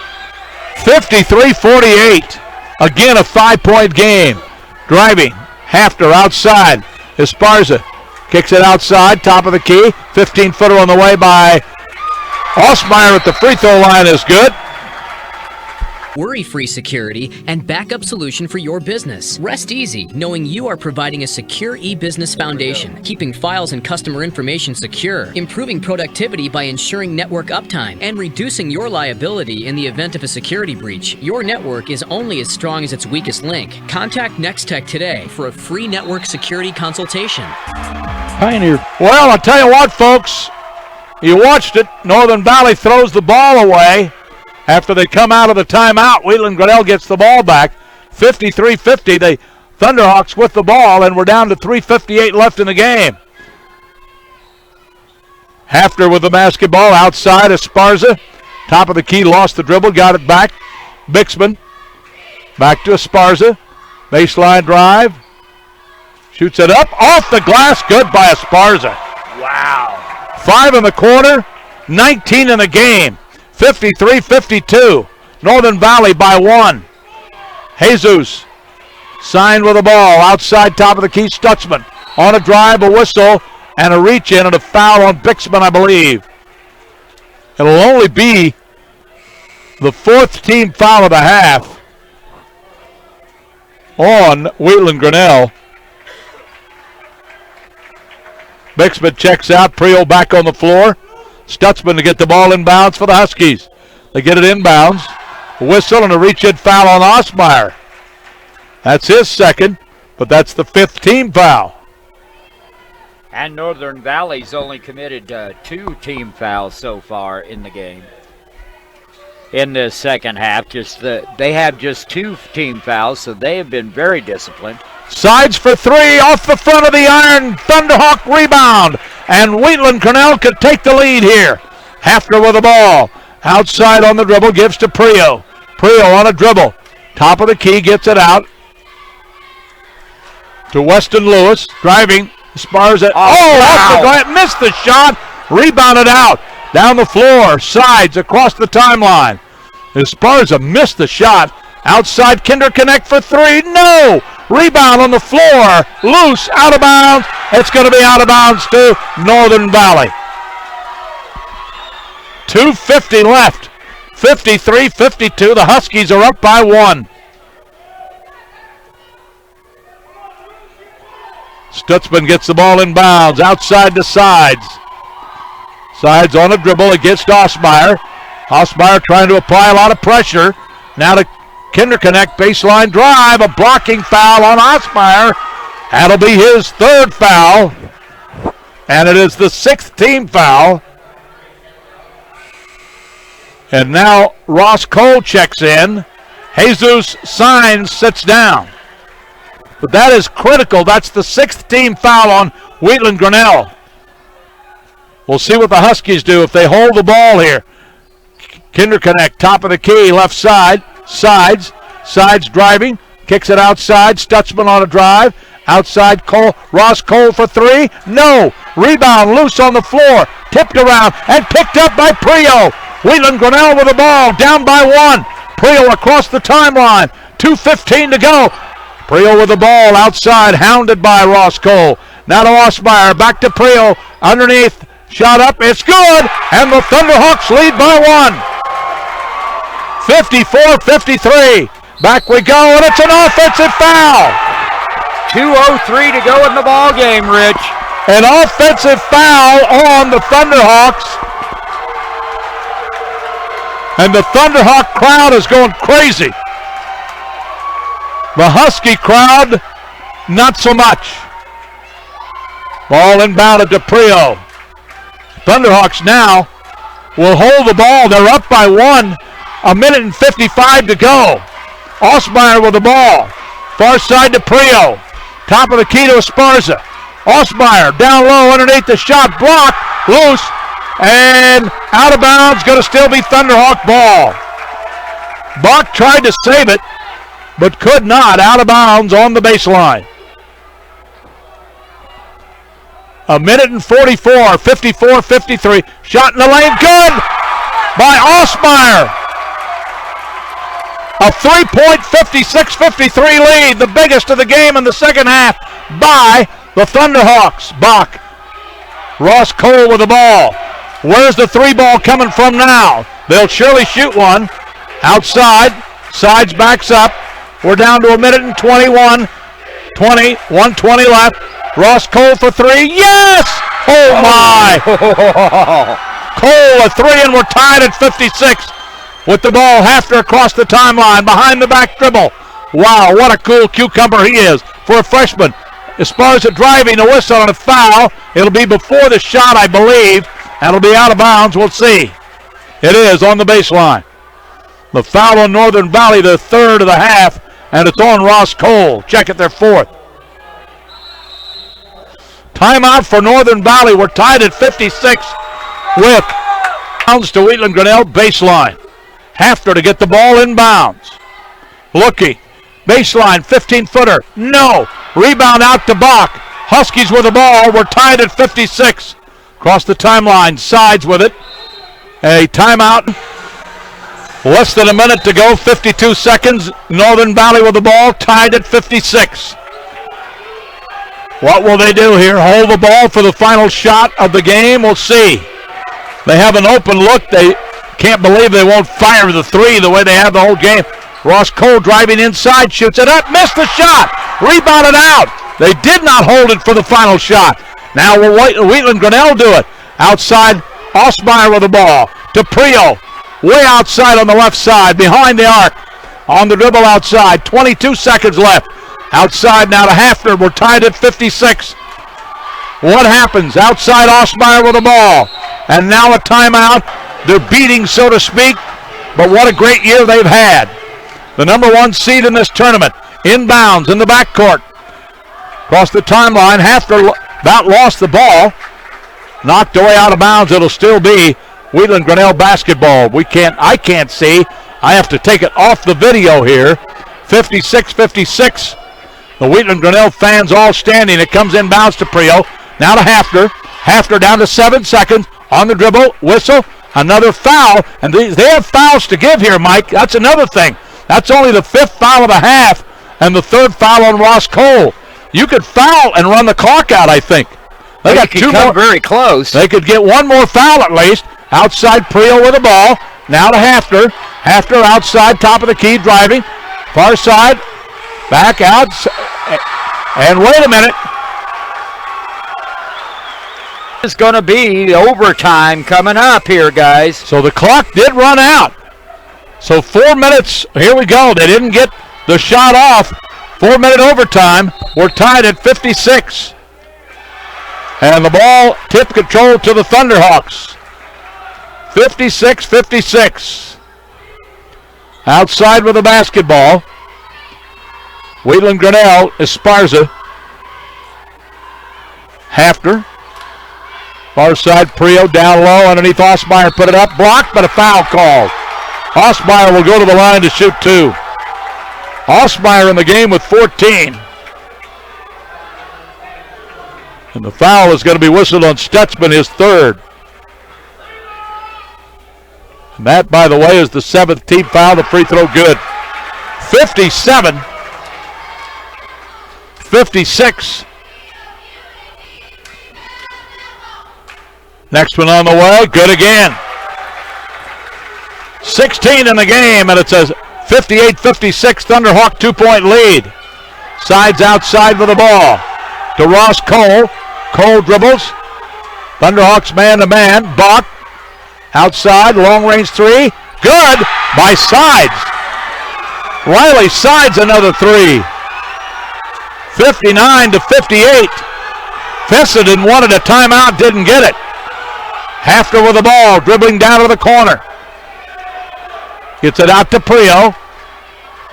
53-48. Again, a 5-point game. Driving. Hafter outside. Esparza kicks it outside. Top of the key. 15-footer on the way by Osmeyer at the free throw line is good. Worry-free security and backup solution for your business. Rest easy knowing you are providing a secure e-business foundation, keeping files and customer information secure, improving productivity by ensuring network uptime, and reducing your liability in the event of a security breach. Your network is only as strong as its weakest link. Contact Nextech today for a free network security consultation. Pioneer. Well, I'll tell you what, folks. You watched it. Northern Valley throws the ball away. After they come out of the timeout, Wheatland Grinnell gets the ball back. 53-50, the Thunderhawks with the ball, and we're down to 3:58 left in the game. Hafter with the basketball outside. Esparza, top of the key, lost the dribble, got it back. Bixman, back to Esparza. Baseline drive. Shoots it up, off the glass, good by Esparza. Wow. 5 in the quarter, 19 in the game. 53-52. Northern Valley by 1. Jesus signed with the ball. Outside, top of the key, Stutzman. On a drive, a whistle, and a reach in, and a foul on Bixman, I believe. It'll only be the 4th team foul of the half on Wheatland Grinnell. Bixman checks out. Prio back on the floor. Stutzman to get the ball inbounds for the Huskies. They get it inbounds. A whistle and a reach-in foul on Osmeyer. That's his second, but that's the 5th team foul. And Northern Valley's only committed 2 team fouls so far in the game. In the second half, they have just 2 team fouls, so they have been very disciplined. Sides for 3 off the front of the iron. Thunderhawk rebound. And Wheatland Grinnell could take the lead here. Hafter with the ball. Outside on the dribble, gives to Prio. Prio on a dribble. Top of the key, gets it out to Weston Lewis. Driving. Esparza. Off the glass. Missed the shot. Rebounded out. Down the floor. Sides across the timeline. Esparza missed the shot. Outside, Kinderconnect for 3. No! Rebound on the floor. Loose, out of bounds. It's going to be out of bounds to Northern Valley. 2:50 left. 53-52. The Huskies are up by 1. Stutzman gets the ball in bounds. Outside to Sides. Sides on a dribble against Osmeyer. Osmeyer trying to apply a lot of pressure. Now to Kinderknecht, baseline drive, a blocking foul on Osmeyer. That'll be his third foul. And it is the sixth team foul. And now Ross Cole checks in. Jesus Saenz sits down. But that is critical. That's the sixth team foul on Wheatland Grinnell. We'll see what the Huskies do if they hold the ball here. Kinderknecht, top of the key, left side. Sides driving. Kicks it outside. Stutzman on a drive. Outside Cole. Ross Cole for three. No. Rebound loose on the floor. Tipped around and picked up by Prio. Wheatland Grinnell with the ball. Down by one. Prio across the timeline. 2:15 to go. Prio with the ball outside. Hounded by Ross Cole. Now to Osmeyer. Back to Prio. Underneath. Shot up. It's good. And the Thunderhawks lead by one. 54-53. Back we go, and it's an offensive foul. 2:03 to go in the ball game, Rich. An offensive foul on the Thunderhawks. And the Thunderhawk crowd is going crazy. The Husky crowd, not so much. Ball inbounded to Prio. Thunderhawks now will hold the ball. They're up by one. 1:55 to go. Osmeyer with the ball. Far side to Prio. Top of the key to Esparza. Osmeyer down low underneath the shot. Blocked. Loose. And out of bounds. Going to still be Thunderhawk ball. Bach tried to save it, but could not. Out of bounds on the baseline. 1:44. 54-53. Shot in the lane. Good by Osmeyer. A 3-point 56-53 lead, the biggest of the game in the second half by the Thunderhawks. Bach. Ross Cole with the ball. Where's the three ball coming from now? They'll surely shoot one. Outside. Sides backs up. We're down to 1:21. 1:20 left. Ross Cole for three. Yes! Oh my! Cole a three, and we're tied at 56. With the ball, Hafter across the timeline, behind the back dribble. Wow, what a cool cucumber he is for a freshman. Esparza driving, a whistle on a foul. It'll be before the shot, I believe. That'll be out of bounds, we'll see. It is on the baseline. The foul on Northern Valley, the third of the half, and it's on Ross Cole. Check it, their fourth. Timeout for Northern Valley. We're tied at 56 with bounds to Wheatland Grinnell, baseline. Hafter to get the ball inbounds. Looking. Baseline, 15-footer. No. Rebound out to Bach. Huskies with the ball. We're tied at 56. Across the timeline. Sides with it. A timeout. Less than a minute to go. 52 seconds. Northern Valley with the ball. Tied at 56. What will they do here? Hold the ball for the final shot of the game? We'll see. They have an open look. They can't believe they won't fire the three the way they have the whole game. Ross Cole driving inside, shoots it up, missed the shot, rebounded out. They did not hold it for the final shot. Now will Wheatland Grinnell do it. Outside, Osmeyer with the ball to Prio, way outside on the left side, behind the arc, on the dribble outside, 22 seconds left. Outside now to Hafter, we're tied at 56. What happens? Outside Osmeyer with the ball, and now a timeout. They're beating, so to speak, but what a great year they've had. The number one seed in this tournament, inbounds in the backcourt. Across the timeline, Hafter about lost the ball. Knocked away out of bounds. It'll still be Wheatland Grinnell basketball. I can't see. I have to take it off the video here. 56-56. The Wheatland Grinnell fans all standing. It comes inbounds to Prio. Now to Hafter. Hafter down to 7 seconds. On the dribble, whistle. Another foul, and they have fouls to give here, Mike. That's another thing. That's only the fifth foul of the half, and the third foul on Ross Cole. You could foul and run the clock out, I think. They got two more. Very close. They could get one more foul at least. Outside Prio with the ball. Now to Hafter. Hafter outside, top of the key, driving. Far side, back out, and wait a minute. It's going to be overtime coming up here, guys. So the clock did run out. So 4 minutes, here we go. They didn't get the shot off. 4-minute overtime. We're tied at 56. And the ball tip control to the Thunderhawks. 56-56. Outside with the basketball. Wheatland Grinnell, Esparza. Hafner. Far side, Prio down low underneath Osmeyer. Put it up, blocked, but a foul called. Osmeyer will go to the line to shoot 2. Osmeyer in the game with 14. And the foul is going to be whistled on Stutzman, his 3rd. And that, by the way, is the 7th team foul. The free throw good. 57-56. Next one on the way. Good again. 16 in the game, and it's a 58-56 Thunderhawk 2-point lead. Sides outside with the ball. To Ross Cole. Cole dribbles. Thunderhawks man-to-man. Bach. Outside, long-range 3. Good by Sides. Riley Sides another 3. 59-58. Fessenden wanted a timeout, didn't get it. Hafner with the ball, dribbling down to the corner. Gets it out to Prio.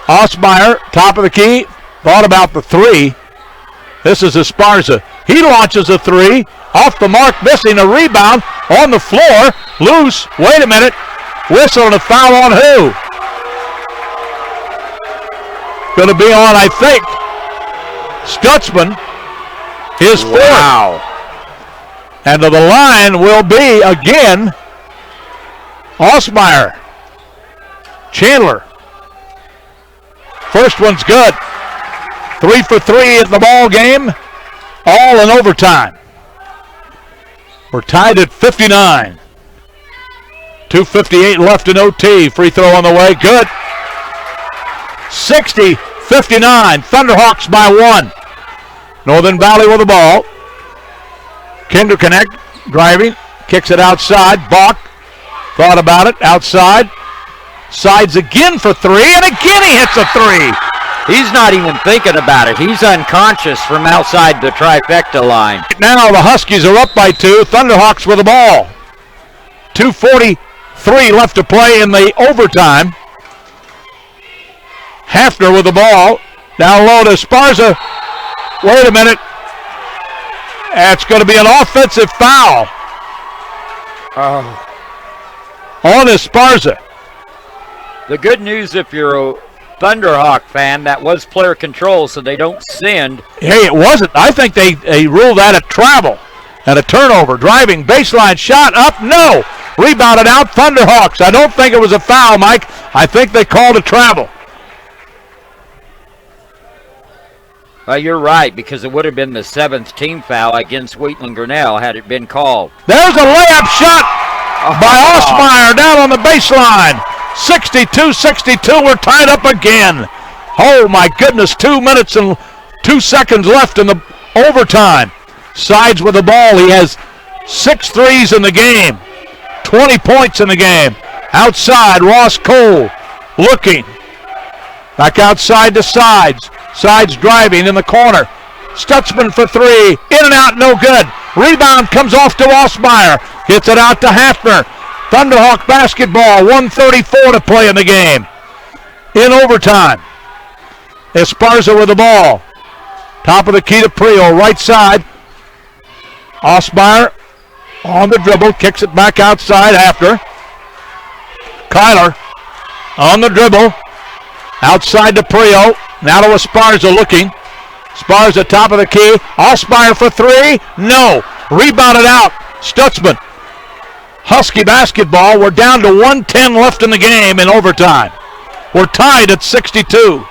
Osmeyer, top of the key, thought about the 3. This is Esparza. He launches a 3. Off the mark, missing a rebound. On the floor, loose. Wait a minute. Whistle and a foul on who? Going to be on, I think, Stutzman. His 4th. Wow. And to the line will be, again, Osmeyer. Chandler. First one's good. 3 for 3 at the ball game. All in overtime. We're tied at 59. 2:58 left in OT. Free throw on the way. Good. 60-59. Thunderhawks by 1. Northern Valley with the ball. Kinderconnect driving. Kicks it outside. Bach thought about it. Outside. Sides again for 3. And again he hits a 3. He's not even thinking about it. He's unconscious from outside the trifecta line. Now the Huskies are up by 2. Thunderhawks with the ball. 2:43 left to play in the overtime. Hafner with the ball. Down low to Esparza. Wait a minute. That's going to be an offensive foul. On Esparza. The good news, if you're a Thunderhawk fan, that was player control, so they don't send. Hey, it wasn't. I think they ruled that a travel and a turnover. Driving, baseline shot up, no. Rebounded out, Thunderhawks. I don't think it was a foul, Mike. I think they called a travel. You're right, because it would have been the 7th team foul against Wheatland Grinnell had it been called. There's a layup shot by Osmeyer down on the baseline. 62-62, we're tied up again. Oh my goodness, 2 minutes and 2 seconds left in the overtime. Sides with the ball, he has 6 threes in the game. 20 points in the game. Outside, Ross Cole looking. Back outside to Sides. Sides driving in the corner. Stutzman for 3. In and out, no good. Rebound comes off to Osmeyer. Hits it out to Hafner. Thunderhawk basketball. 1:34 to play in the game. In overtime. Esparza with the ball. Top of the key to Prio. Right side. Osmeyer on the dribble. Kicks it back outside after. Kyler on the dribble. Outside to Prio. Now to Esparza looking. Esparza top of the key. Osmeyer for 3. No. Rebounded out. Stutzman. Husky basketball. We're down to 1:10 left in the game in overtime. We're tied at 62.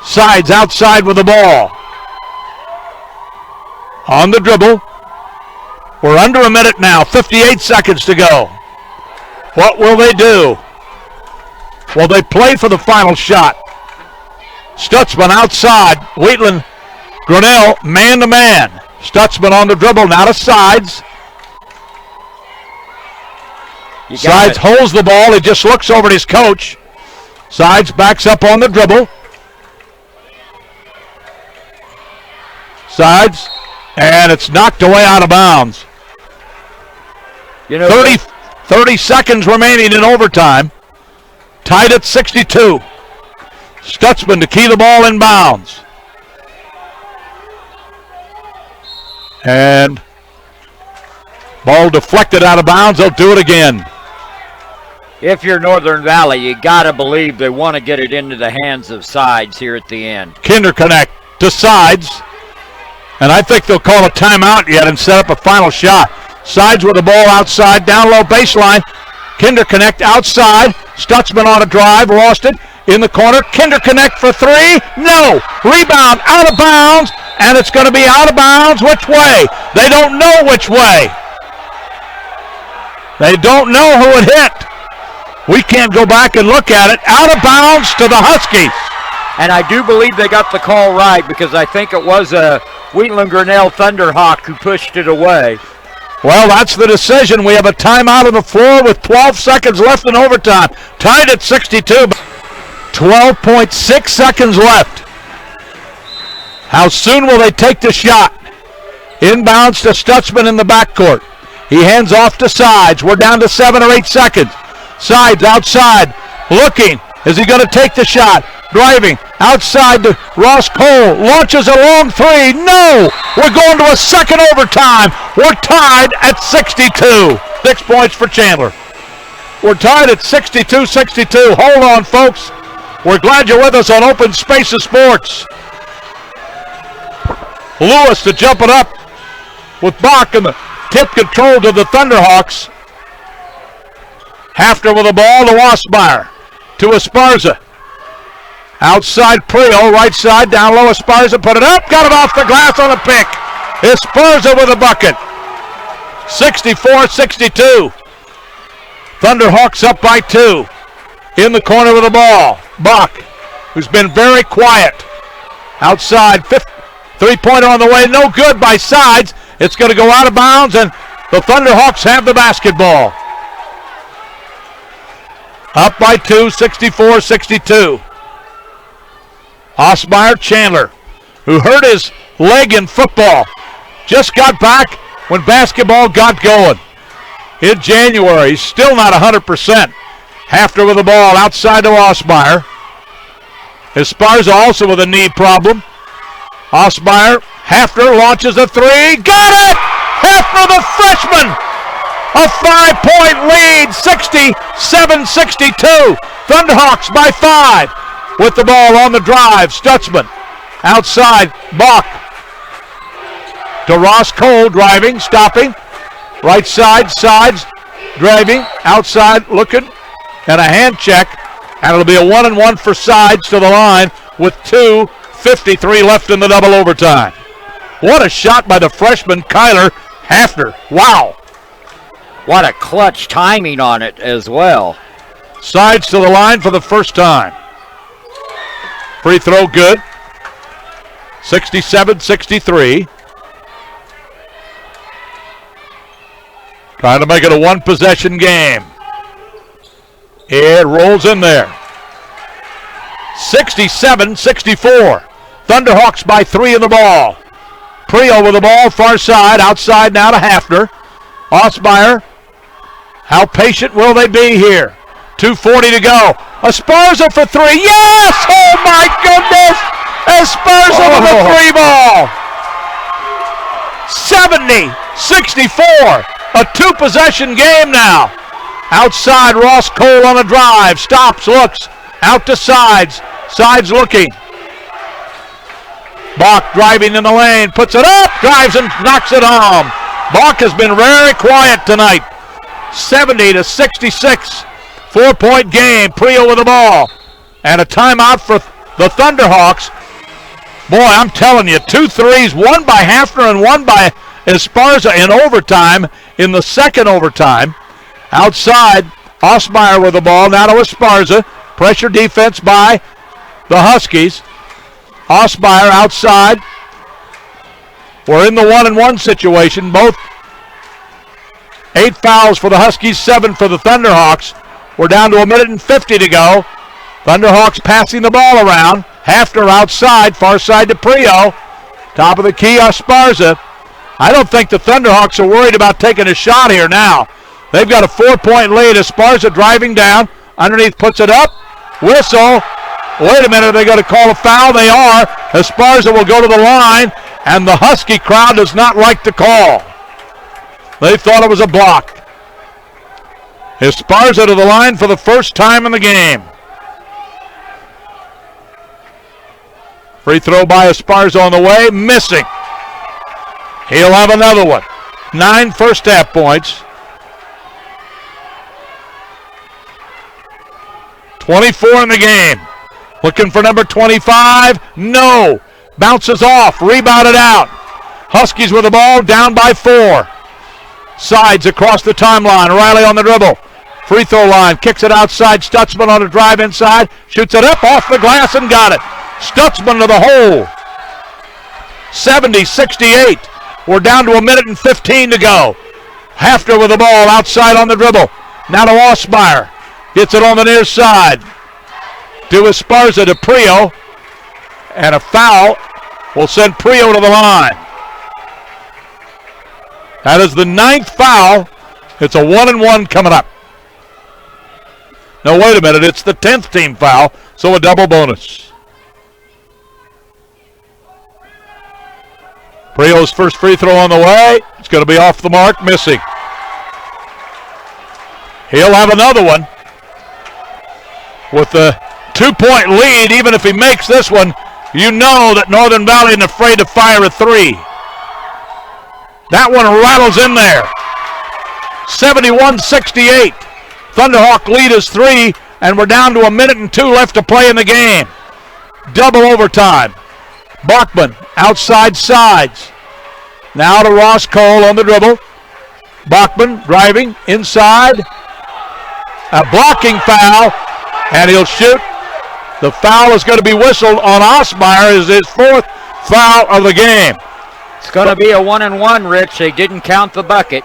Sides outside with the ball. On the dribble. We're under a minute now. 58 seconds to go. What will they do? Will they play for the final shot? Stutzman outside. Wheatland Grinnell man-to-man. Stutzman on the dribble. Now to Sides. Sides holds the ball. He just looks over at his coach. Sides backs up on the dribble. Sides, and it's knocked away out of bounds. 30 seconds remaining in overtime. Tied at 62. Stutzman to key the ball in bounds. And ball deflected out of bounds. They'll do it again. If you're Northern Valley, you got to believe they want to get it into the hands of Sides here at the end. Kinderconnect to Sides. And I think they'll call a timeout yet and set up a final shot. Sides with the ball outside, down low baseline. Kinderconnect outside. Stutzman on a drive, lost it. In the corner, Kinderconnect for three. No. Rebound out of bounds, and it's going to be out of bounds. Which way? They don't know which way. They don't know who it hit. We can't go back and look at it. Out of bounds to the Huskies. And I do believe they got the call right because I think it was a Wheatland Grinnell Thunderhawk who pushed it away. Well, that's the decision. We have a timeout on the floor with 12 seconds left in overtime. Tied at 62. 12.6 seconds left. How soon will they take the shot? Inbounds to Stutzman in the backcourt. He hands off to Sides. We're down to 7 or 8 seconds. Sides outside, looking. Is he going to take the shot? Driving outside to Ross Cole. Launches a long three. No! We're going to a second overtime. We're tied at 62. 6 points for Chandler. We're tied at 62-62. Hold on, folks. We're glad you're with us on Open Spaces Sports. Lewis to jump it up with Bach and the tip control to the Thunderhawks. Hafner with the ball to Wassmeyer. To Esparza. Outside Priel, right side, down low. Esparza put it up, got it off the glass on a pick. Esparza with a bucket. 64-62. Thunderhawks up by 2. In the corner with the ball. Bach, who's been very quiet. Outside, three-pointer on the way, no good by Sides. It's going to go out of bounds, and the Thunderhawks have the basketball. Up by 2, 64-62. Osmeyer Chandler, who hurt his leg in football, just got back when basketball got going. In January, he's still not 100%. Hafner with the ball outside to Osmeyer. Esparza also with a knee problem. Osmeyer, Hafner launches a three. Got it! Hafner, the freshman! A 5-point lead, 67-62. Thunderhawks by 5. With the ball on the drive, Stutzman. Outside, Bach. To Ross Cole, driving, stopping. Right side, Sides, driving. Outside, looking. And a hand check. And it'll be a 1-and-1 for Sides to the line with 2:53 left in the double overtime. What a shot by the freshman, Kyler Hafner. Wow. What a clutch timing on it as well. Sides to the line for the first time. Free throw good. 67-63. Trying to make it a one-possession game. It rolls in there. 67-64. Thunderhawks by 3 in the ball. Priel with the ball, far side, outside now to Hafner. Osmeyer. How patient will they be here? 2:40 to go. Esparza for 3. Yes! Oh my goodness! Esparza with a 3 ball. 70-64. A 2-possession game now. Outside, Ross Cole on a drive. Stops, looks. Out to Sides. Sides looking. Bach driving in the lane. Puts it up. Drives and knocks it home. Bach has been very quiet tonight. 70-66. 4-point game. Priel with the ball. And a timeout for the Thunderhawks. Boy, I'm telling you, 2 threes. One by Hafner and one by Esparza in overtime. In the second overtime. Outside, Osmeyer with the ball. Now to Esparza. Pressure defense by the Huskies. Osmeyer outside. We're in the 1-and-1 situation. Both 8 fouls for the Huskies, 7 for the Thunderhawks. We're down to 1:50 to go. Thunderhawks passing the ball around. Hafner outside, far side to Prio. Top of the key, Esparza. I don't think the Thunderhawks are worried about taking a shot here now. They've got a 4-point lead. Esparza driving down. Underneath puts it up. Whistle. Wait a minute, are they going to call a foul? They are. Esparza will go to the line, and the Husky crowd does not like the call. They thought it was a block. Esparza to the line for the first time in the game. Free throw by Esparza on the way, missing. He'll have another one. 9 first half points. 24 in the game. Looking for number 25. No. Bounces off. Rebounded out. Huskies with the ball, down by 4. Sides across the timeline. Riley on the dribble. Free throw line. Kicks it outside. Stutzman on a drive inside. Shoots it up off the glass and got it. Stutzman to the hole. 70-68. We're down to 1:15 to go. Hafner with the ball outside on the dribble. Now to Osmeyer. Gets it on the near side. To Esparza to Prio. And a foul will send Prio to the line. That is the 9th foul. It's a 1-and-1 coming up. No, wait a minute. It's the 10th team foul, so a double bonus. Prio's first free throw on the way. It's going to be off the mark, missing. He'll have another one. With the 2-point lead, even if he makes this one, you know that Northern Valley isn't afraid to fire a 3. That one rattles in there. 71-68. Thunderhawk lead is 3, and we're down to 1:02 left to play in the game. Double overtime. Bachman outside sides. Now to Ross Cole on the dribble. Bachman driving inside. A blocking foul, and he'll shoot. The foul is going to be whistled on Osmeyer as his 4th foul of the game. It's going to be a 1-and-1, Rich. They didn't count the bucket.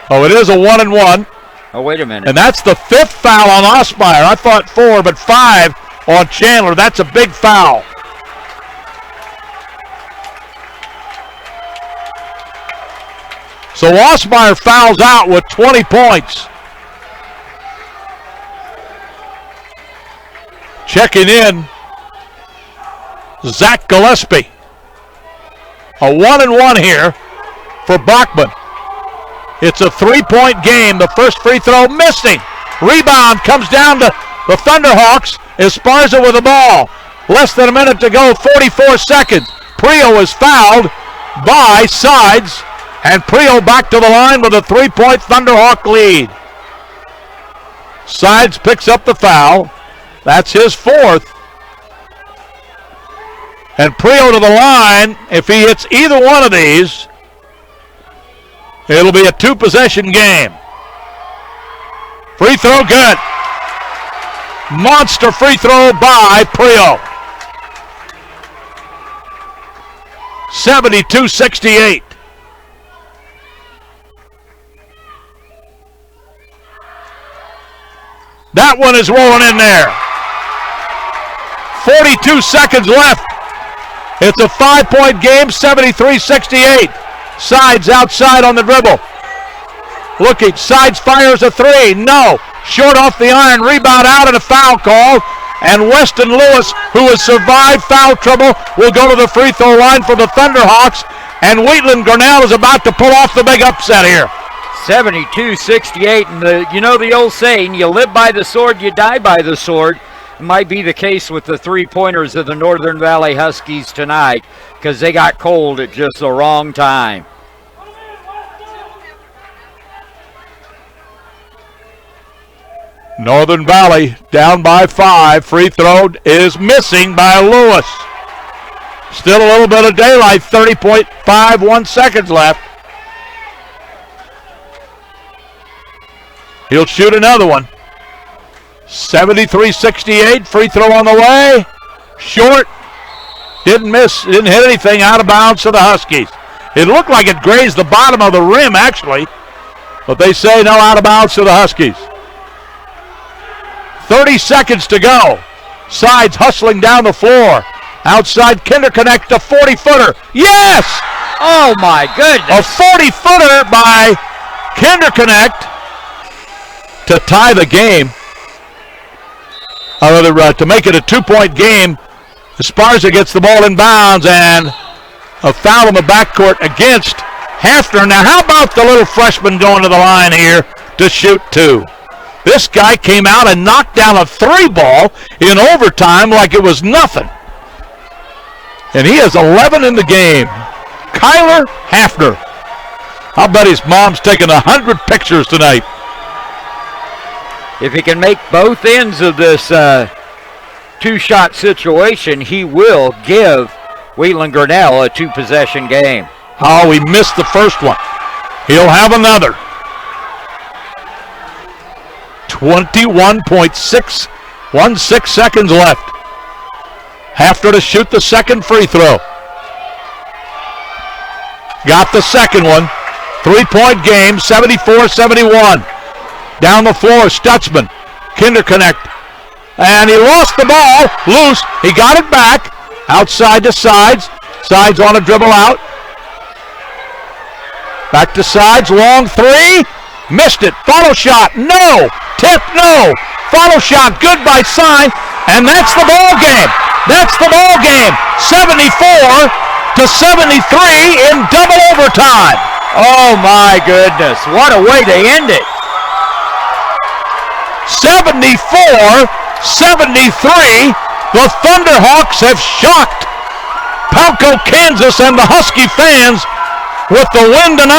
Oh, it is a 1-and-1. Oh, wait a minute. And that's the 5th foul on Osmeyer. I thought 4, but 5 on Chandler. That's a big foul. So Osmeyer fouls out with 20 points. Checking in, Zach Gillespie. A 1-and-1 here for Bachman. It's a 3-point game. The first free throw missing. Rebound comes down to the Thunderhawks. Esparza with the ball. Less than a minute to go, 44 seconds. Prio is fouled by Sides, and Prio back to the line with a 3-point Thunderhawk lead. Sides picks up the foul. That's his 4th. And Prio to the line. If he hits either one of these, it'll be a 2-possession game. Free throw good. Monster free throw by Prio. 72-68. That one is rolling in there. 42 seconds left. It's a 5-point game, 73-68. Sides outside on the dribble. Looking, Sides fires a 3. No. Short off the iron, rebound out, and a foul call. And Weston Lewis, who has survived foul trouble, will go to the free throw line for the Thunderhawks. And Wheatland Grinnell is about to pull off the big upset here. 72-68, and you know the old saying, you live by the sword, you die by the sword. It might be the case with the 3-pointers of the Northern Valley Huskies tonight, because they got cold at just the wrong time. Northern Valley down by 5. Free throw is missing by Lewis. Still a little bit of daylight, 30.51 seconds left. He'll shoot another one. 73-68, free throw on the way. Short. Didn't miss, didn't hit anything, out of bounds to the Huskies. It looked like it grazed the bottom of the rim, actually. But they say no, out of bounds to the Huskies. 30 seconds to go. Sides hustling down the floor. Outside Kinderconnect, a 40-footer. Yes! Oh, my goodness. A 40-footer by Kinderconnect to tie the game. To make it a 2-point game. Esparza gets the ball in bounds, and a foul in the backcourt against Hafner. Now, how about the little freshman going to the line here to shoot 2? This guy came out and knocked down a 3 ball in overtime like it was nothing. And he has 11 in the game. Kyler Hafner. I'll bet his mom's taking 100 pictures tonight. If he can make both ends of this two-shot situation, he will give Wheatland Grinnell a 2-possession game. Oh, he missed the first one. He'll have another. 21.616 seconds left. Hafner to shoot the second free throw. Got the second one. 3-point game, 74-71. Down the floor, Stutzman. Kinderconnect. And he lost the ball. Loose. He got it back. Outside to Sides. Sides on a dribble out. Back to Sides. Long 3. Missed it. Follow shot. No. Tip. No. Follow shot. Good by Sides. And that's the ball game. That's the ball game. 74-73 in double overtime. Oh, my goodness. What a way to end it. 74-73. The Thunderhawks have shocked Palco, Kansas, and the Husky fans with the win tonight.